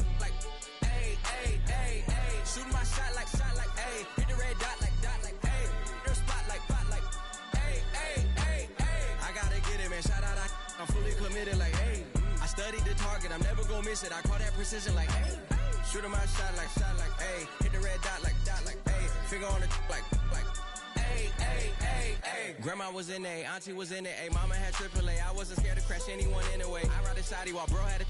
ayy, ayy, ayy, ayy. Shooting my shot like, ayy. Hit the red dot like, ayy. Their spot like, ayy, ayy, ayy, ayy. I gotta get it, man. Shout out, I'm fully committed like, ayy. I studied the target, I'm never gonna miss it. I call that precision like, ayy. Shooting my shot like, ayy. Hit the red dot like, ayy. Finger on the like, ayy, ayy, ayy, ayy. Grandma was in A, auntie was in it, ayy. Mama had AAA, I wasn't scared to crash anyone anyway. I ride a shotty while bro had a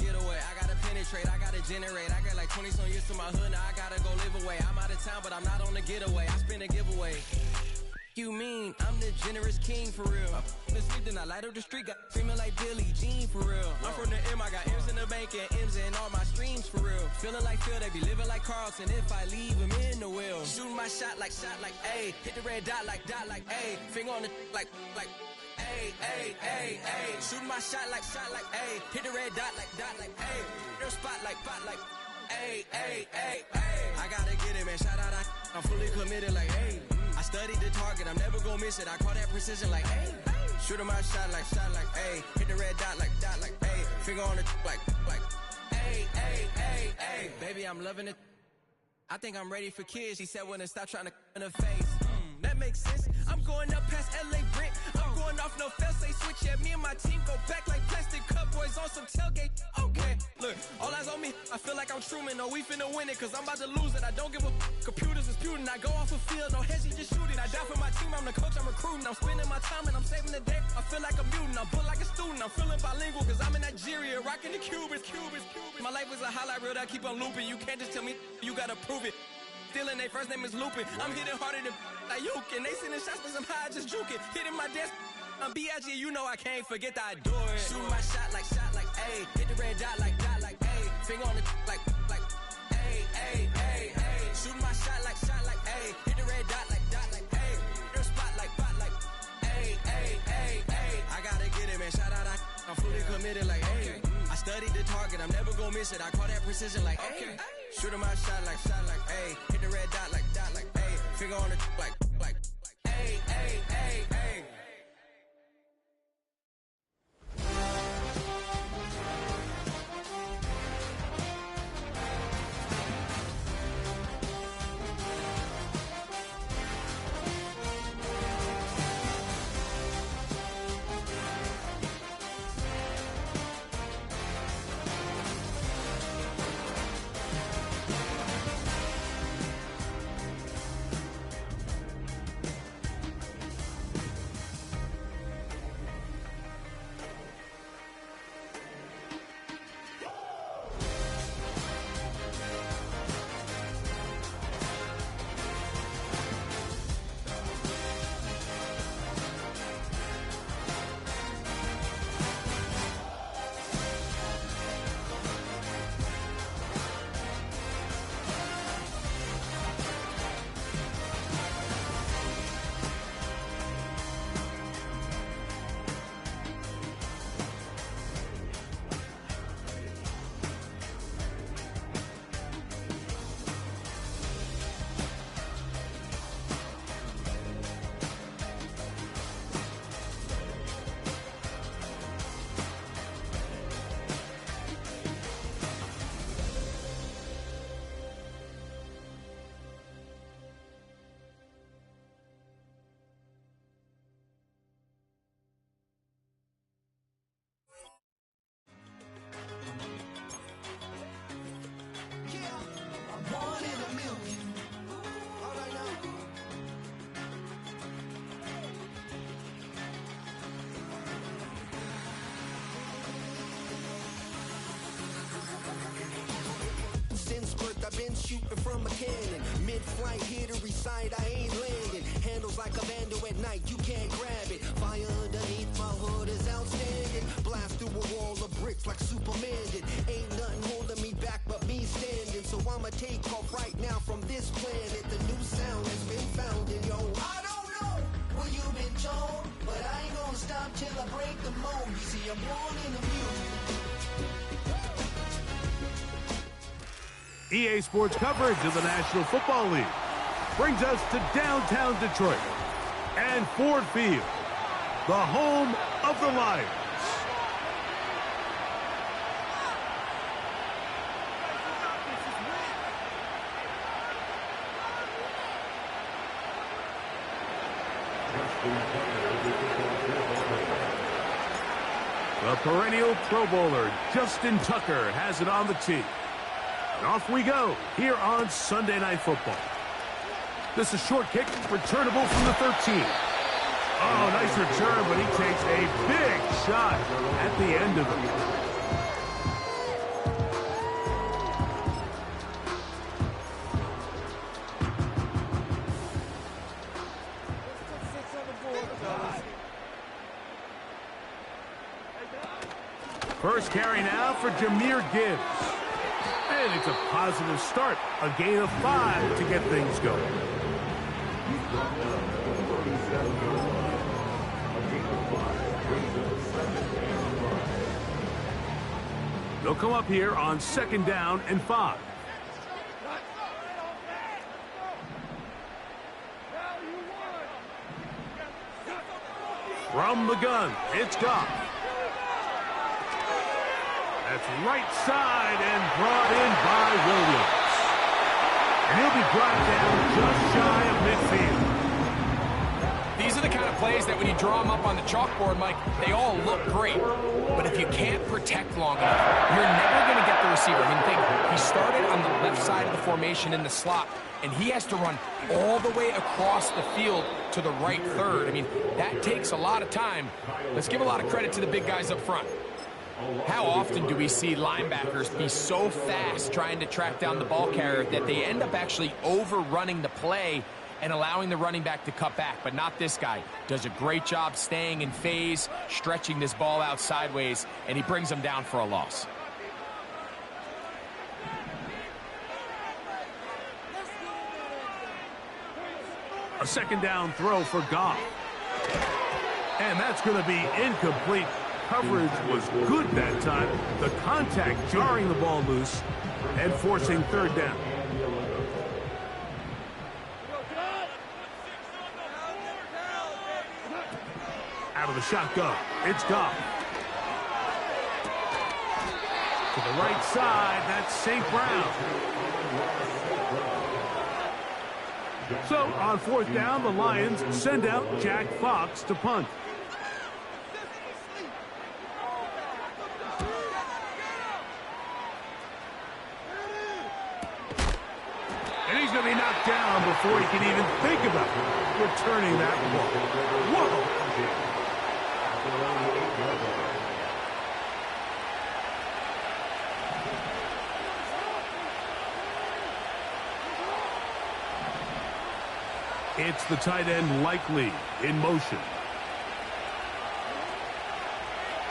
get away. I gotta penetrate, I gotta generate. I got like 20 some years to my hood, now I gotta go live away. I'm out of town, but I'm not on the getaway. I spend a giveaway. You mean I'm the generous king for real? The sleep, then I light up the street, got screaming like Billie Jean for real. I'm from the M, I got M's in the bank and M's in all my streams for real. Feeling like Phil, they be living like Carlton if I leave him in the wheel. Shooting my shot like, ayy. Hit the red dot like, ayy. Finger on the like, ayy, ayy, ayy, ayy. Shooting my shot like, ayy. Hit the red dot like, ayy. Their spot like, ayy, ayy, ayy, ayy. I gotta get it, man. Shout out, I'm fully committed like, ayy. I studied the target, I'm never gonna miss it. I call that precision like, ayy. Shooting my shot like, ayy. Hit the red dot like, ayy. Finger on the like, ayy, ayy, ayy, ayy. Baby, I'm loving it. I think I'm ready for kids. She said when to stop trying to in her face. That makes sense. I'm going up past LA Brent. I'm going off no fail, say switch. Yeah, me and my team go back like plastic cup boys on some tailgate. Okay, look, all eyes on me. I feel like I'm Truman. No, we finna win it, cause I'm about to lose it. I don't give a computers disputing. I go off a field, no heads, just shooting. I die for my team, I'm the coach, I'm recruiting. I'm spending my time and I'm saving the day. I feel like a mutant, I'm built like a student. I'm feeling bilingual, cause I'm in Nigeria, rocking the Cubans. My life is a highlight reel that I keep on looping. You can't just tell me, you gotta prove it. Stealing, they first name is Lupin. I'm hitting harder than like you can. They sending shots for some high, just juking. Hitting my desk, I'm B.I.G. You know I can't forget that I do it. Shooting my shot like, ayy. Hit the red dot like, ayy. Finger on the like, ayy, ayy, ayy, ayy. Shooting my shot like, ayy. Hit the red dot like, ayy. Their spot like, ayy, ayy, ayy, ayy. I gotta get it, man. Shout out, I'm fully committed like, ayy. I studied the target, I'm never gonna miss it. I call that precision like, ayy. Shooting my shot like, ayy. Hit the red dot like, ayy. Finger on the like, ayy, ayy, ayy, ayy. I've been shooting from a cannon. Mid-flight, here to recite, I ain't landing. Handles like a vandal at night, you can't grab it. Fire underneath my hood is outstanding. Blast through a wall of bricks like Superman did. Ain't nothing holding me back but me standing. So I'ma take off right now from this planet. The new sound has been found in yo. I don't know what you've been told, but I ain't gonna stop till I break the mold. You see, I'm born in the music. EA Sports coverage of the National Football League brings us to downtown Detroit and Ford Field, the home of the Lions. The perennial Pro Bowler, Justin Tucker, has it on the tee. And off we go here on Sunday Night Football. This is short kick, returnable from the 13. Oh, nice return, but he takes a big shot at the end of it. First carry now for Jahmyr Gibbs. And it's a positive start. A gain of 5 to get things going. They'll come up here on 2nd down and 5. From the gun, it's Goff. That's right side and brought in by Williams. And he'll be brought down just shy of midfield. These are the kind of plays that when you draw them up on the chalkboard, Mike, they all look great. But if you can't protect long enough, you're never going to get the receiver. I mean, think, he started on the left side of the formation in the slot, and he has to run all the way across the field to the right third. I mean, that takes a lot of time. Let's give a lot of credit to the big guys up front. How often do we see linebackers be so fast trying to track down the ball carrier that they end up actually overrunning the play and allowing the running back to cut back? But not this guy. Does a great job staying in phase, stretching this ball out sideways, and he brings them down for a loss. A 2nd down throw for Goff. And that's going to be incomplete. Coverage was good that time. The contact jarring the ball loose and forcing 3rd down. Out of the shotgun, it's Goff. To the right side, that's St. Brown. So on 4th down, the Lions send out Jack Fox to punt. And he's going to be knocked down before he can even think about returning that ball. Whoa! It's the tight end Likely in motion.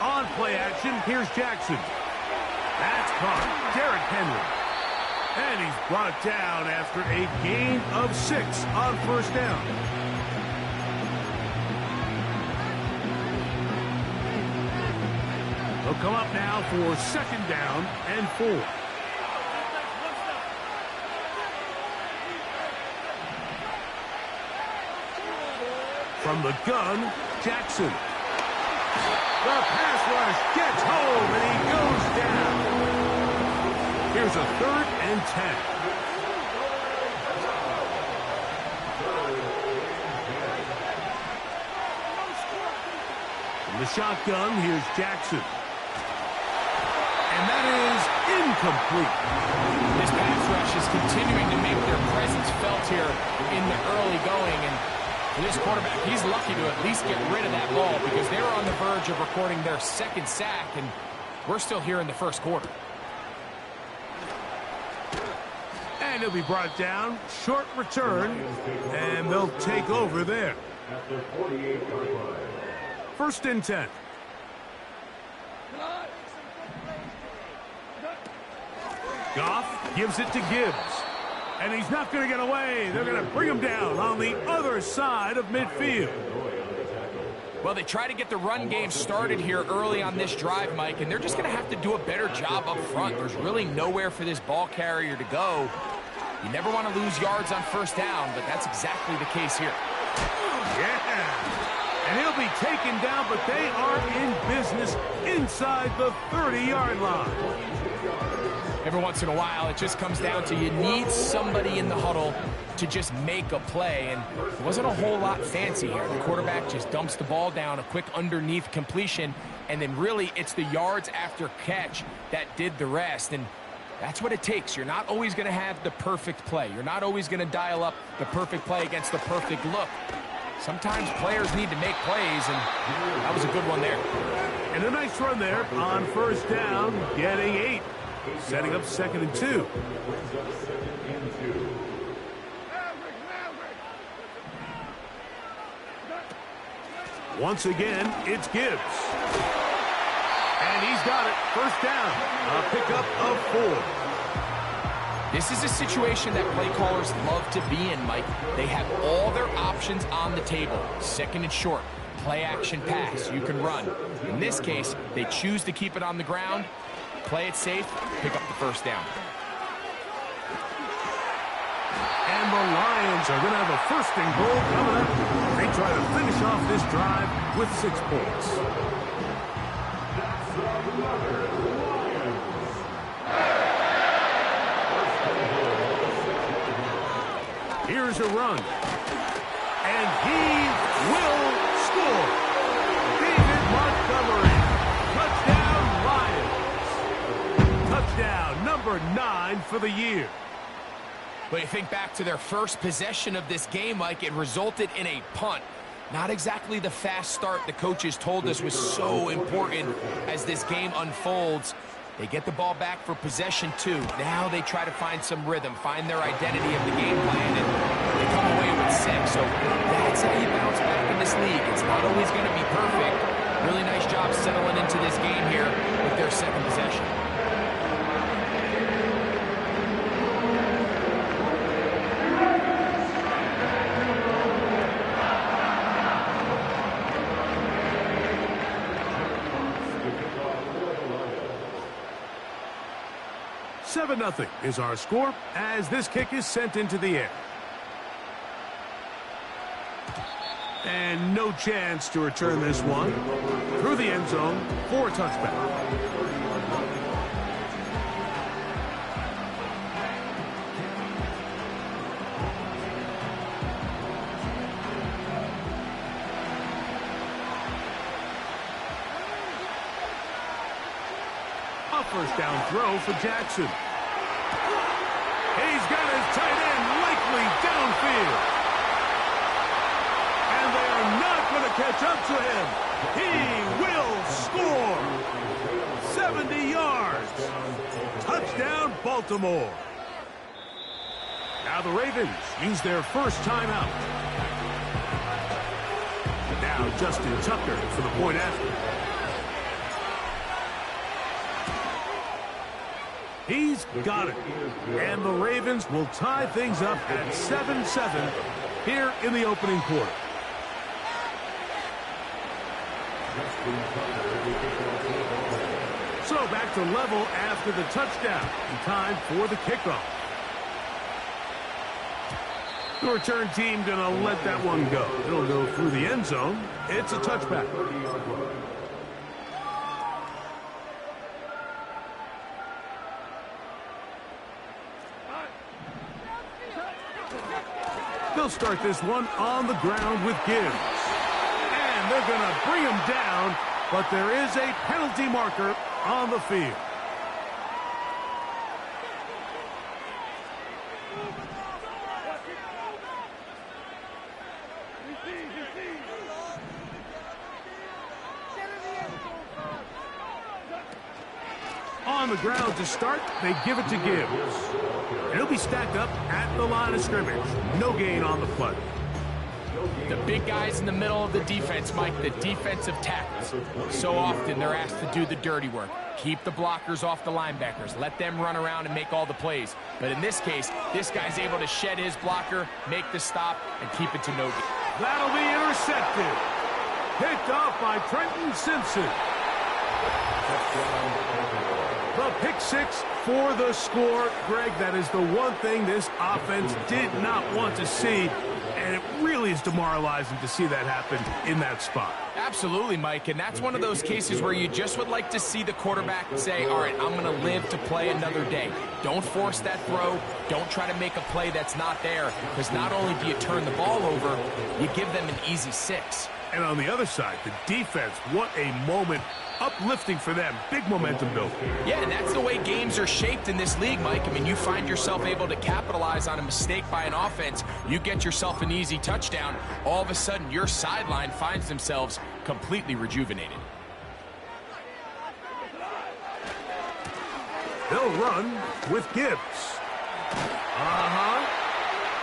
On play action, here's Jackson. That's caught. Derrick Henry. And he's brought down after a gain of 6 on 1st down. They'll come up now for 2nd down and 4. From the gun, Jackson. The pass rush gets home, and he goes down. Here's a 3rd and 10. From the shotgun, here's Jackson. And that is incomplete. This pass rush is continuing to make their presence felt here in the early going, and for this quarterback, he's lucky to at least get rid of that ball because they were on the verge of recording their 2nd sack, and we're still here in the 1st quarter. And he'll be brought down. Short return. And they'll take over there. At the 48-yard line. 1st and 10. Goff gives it to Gibbs. And he's not going to get away. They're going to bring him down on the other side of midfield. Well, they try to get the run game started here early on this drive, Mike, and they're just going to have to do a better job up front. There's really nowhere for this ball carrier to go. You never want to lose yards on 1st down, but that's exactly the case here. Yeah. And he'll be taken down, but they are in business inside the 30-yard line. Every once in a while, it just comes down to you need somebody in the huddle to just make a play, and it wasn't a whole lot fancy here. The quarterback just dumps the ball down, a quick underneath completion, and then really it's the yards after catch that did the rest, and that's what it takes. You're not always going to have the perfect play. You're not always going to dial up the perfect play against the perfect look. Sometimes players need to make plays, and that was a good one there. And a nice run there on 1st down, getting 8. Setting up 2nd and 2. Once again, it's Gibbs. And he's got it. 1st down. A pickup of 4. This is a situation that play callers love to be in, Mike. They have all their options on the table. 2nd and short. Play action pass. You can run. In this case, they choose to keep it on the ground. Play it safe, pick up the 1st down. And the Lions are going to have a 1st and goal coming up. They try to finish off this drive with 6 points. Here's a run. And he will score. David Montgomery. Touchdown, Lions. Touchdown, number 9 for the year. But you think back to their first possession of this game, Mike, it resulted in a punt. Not exactly the fast start the coaches told us was so important as this game unfolds. They get the ball back for possession 2. Now they try to find some rhythm, find their identity of the game plan, and they come away with 6. So that's how you bounce back in this league. It's not always going to be perfect. Really nice job settling into this game here with their 2nd possession. Nothing is our score as this kick is sent into the air. And no chance to return this one through the end zone for a touchback. A 1st down throw for Jackson. He's got his tight end likely downfield. And they are not going to catch up to him. He will score. 70 yards. Touchdown, Baltimore. Now the Ravens use their 1st timeout. Now Justin Tucker for the point after. He's got it. And the Ravens will tie things up at 7-7 here in the opening quarter. So back to level after the touchdown. And time for the kickoff. The return team going to let that one go. It'll go through the end zone. It's a touchback. They'll start this one on the ground with Gibbs. And they're going to bring him down, but there is a penalty marker on the field. On the ground to start, they give it to Gibbs. And he'll be stacked up at the line of scrimmage. No gain on the play. The big guys in the middle of the defense, Mike, the defensive tackles. So often they're asked to do the dirty work. Keep the blockers off the linebackers. Let them run around and make all the plays. But in this case, this guy's able to shed his blocker, make the stop, and keep it to no gain. That'll be intercepted. Picked off by Trenton Simpson. The pick six for the score. Greg, that is the one thing this offense did not want to see. And it really is demoralizing to see that happen in that spot. Absolutely, Mike, and that's one of those cases where you just would like to see the quarterback say, all right, I'm going to live to play another day. Don't force that throw. Don't try to make a play that's not there, because not only do you turn the ball over, you give them an easy 6. And on the other side, the defense, what a moment. Uplifting for them. Big momentum build. Yeah, and that's the way games are shaped in this league, Mike. I mean, you find yourself able to capitalize on a mistake by an offense. You get yourself an easy touchdown. All of a sudden, your sideline finds themselves completely rejuvenated. They'll run with Gibbs.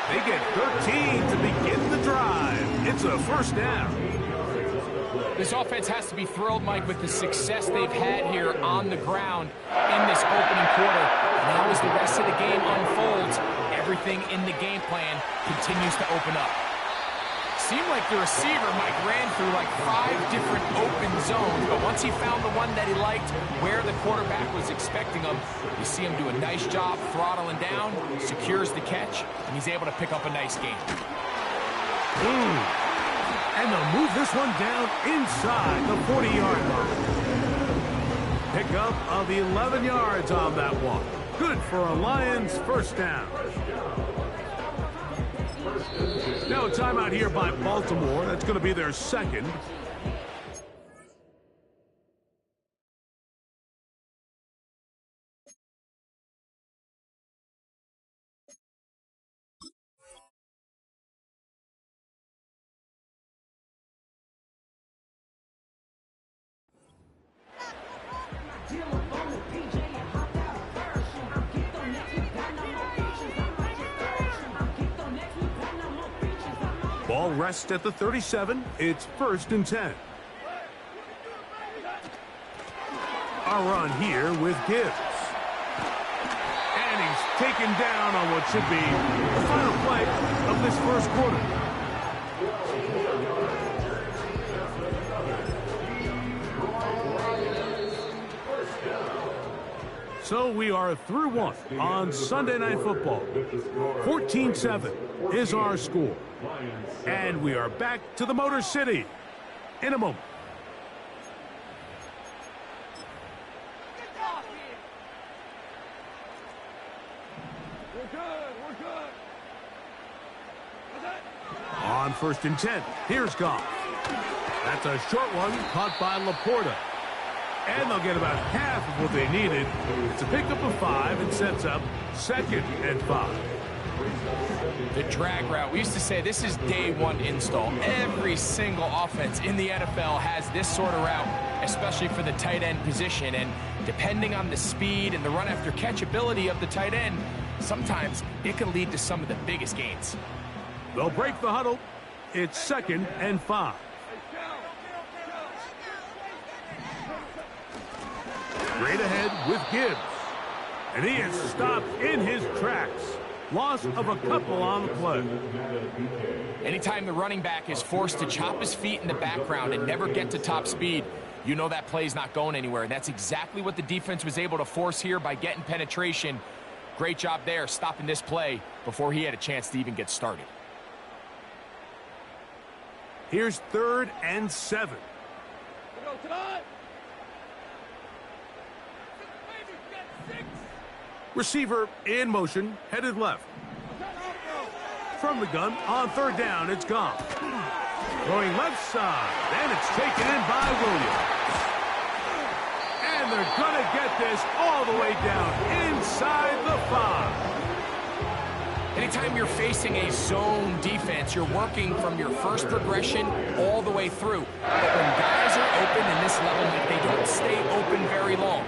They get 13 to begin the drive. It's a first down. This offense has to be thrilled, Mike, with the success they've had here on the ground in this opening quarter. Now as the rest of the game unfolds, everything in the game plan continues to open up. Seemed like the receiver, Mike, ran through like 5 different open zones, but once he found the one that he liked, where the quarterback was expecting him, you see him do a nice job throttling down, secures the catch, and he's able to pick up a nice gain. And they'll move this one down inside the 40-yard line. Pickup of 11 yards on that one. Good for a Lions first down. Now a timeout here by Baltimore. That's going to be their second. Ball rests at the 37. It's 1st and 10. A run here with Gibbs. And he's taken down on what should be the final play of this first quarter. So we are through one on Sunday Night Football. 14-7 is our score. And we are back to the Motor City in a moment. On 1st and 10, here's Goff. That's a short one caught by Laporta. And they'll get about half of what they needed. It's a pickup of 5 and sets up 2nd and 5. The drag route. We used to say this is day 1 install. Every single offense in the NFL has this sort of route, especially for the tight end position. And depending on the speed and the run after catch ability of the tight end, sometimes it can lead to some of the biggest gains. They'll break the huddle. It's 2nd and 5. Straight ahead with Gibbs. And he is stopped in his tracks. Loss of a couple on the play. Anytime the running back is forced to chop his feet in the background and never get to top speed, you know that play's not going anywhere. And that's exactly what the defense was able to force here by getting penetration. Great job there, stopping this play before he had a chance to even get started. Here's 3rd and 7. Receiver in motion, headed left. From the gun, on 3rd down, it's gone. Going left side, and it's taken in by Williams. And they're going to get this all the way down inside the 5. Anytime you're facing a zone defense, you're working from your first progression all the way through. But when guys are open in this level, they don't stay open very long.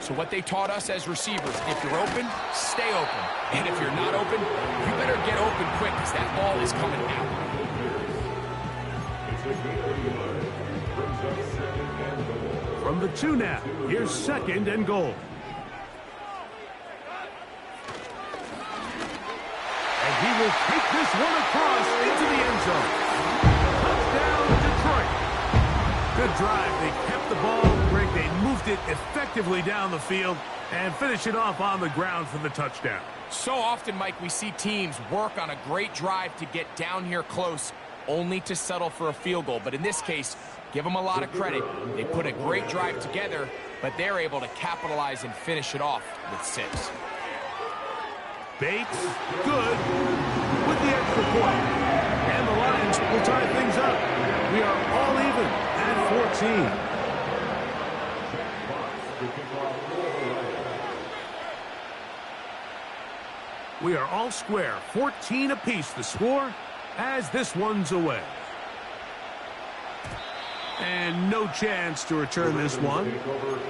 So what they taught us as receivers, if you're open, stay open. And if you're not open, you better get open quick because that ball is coming out. From the 2 now, here's 2nd and goal. And he will take this one across into the end zone. Touchdown, Detroit. Good drive. They kept the ball. Greg, they moved it effectively down the field and finish it off on the ground for the touchdown. So often, Mike, we see teams work on a great drive to get down here close, only to settle for a field goal. But in this case, give them a lot of credit. They put a great drive together, but they're able to capitalize and finish it off with 6. Bates, good, with the extra point. And the Lions will tie things up. We are all even at 14. We are all square, 14 apiece the score as this one's away. And no chance to return this one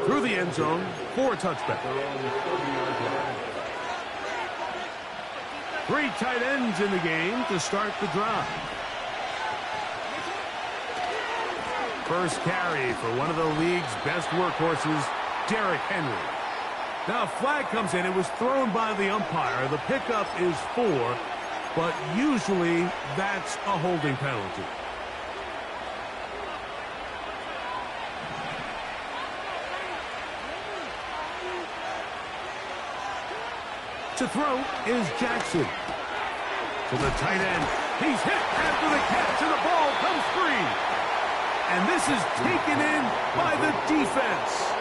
through the end zone for a touchback. 3 tight ends in the game to start the drive. First carry for one of the league's best workhorses, Derrick Henry. Now a flag comes in. It was thrown by the umpire. The pickup is 4, but usually that's a holding penalty. To throw is Jackson. To the tight end. He's hit after the catch, and the ball comes free. And this is taken in by the defense.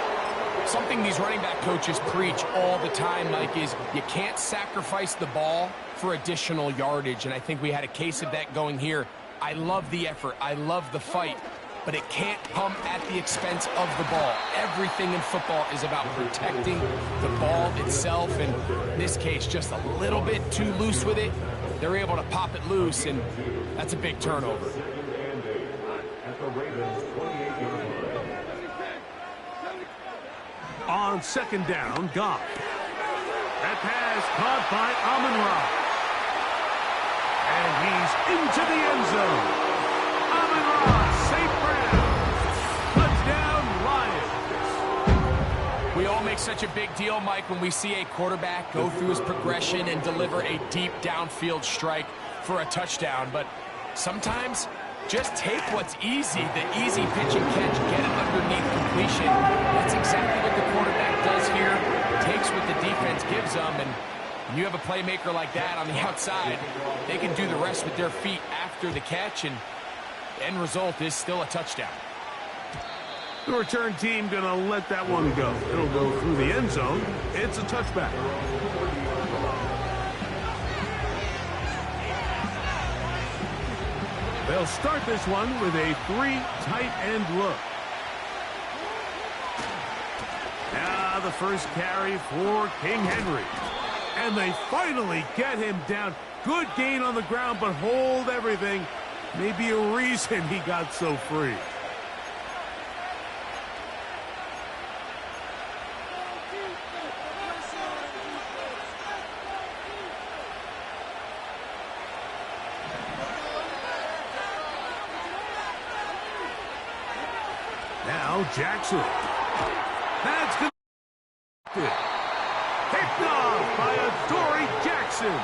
Something these running back coaches preach all the time, Mike, is you can't sacrifice the ball for additional yardage. And I think we had a case of that going here. I love the effort. I love the fight. But it can't come at the expense of the ball. Everything in football is about protecting the ball itself. And in this case, just a little bit too loose with it. They're able to pop it loose, and that's a big turnover. On 2nd down, Goff. That pass caught by Amon-Ra. And he's into the end zone. Amon-Ra, safe ground. Touchdown, Lions. We all make such a big deal, Mike, when we see a quarterback go through his progression and deliver a deep downfield strike for a touchdown. But sometimes, just take what's easy, the easy pitch and catch, get it underneath completion. That's exactly what the quarterback does here. Takes what the defense gives them, and when you have a playmaker like that on the outside, they can do the rest with their feet after the catch, and the end result is still a touchdown. The return team going to let that one go. It'll go through the end zone. It's a touchback. They'll start this one with a 3 tight end look. Now the first carry for King Henry. And they finally get him down. Good gain on the ground, but hold everything. Maybe a reason he got so free. Now Jackson. That's good. Picked off by Adoree Jackson.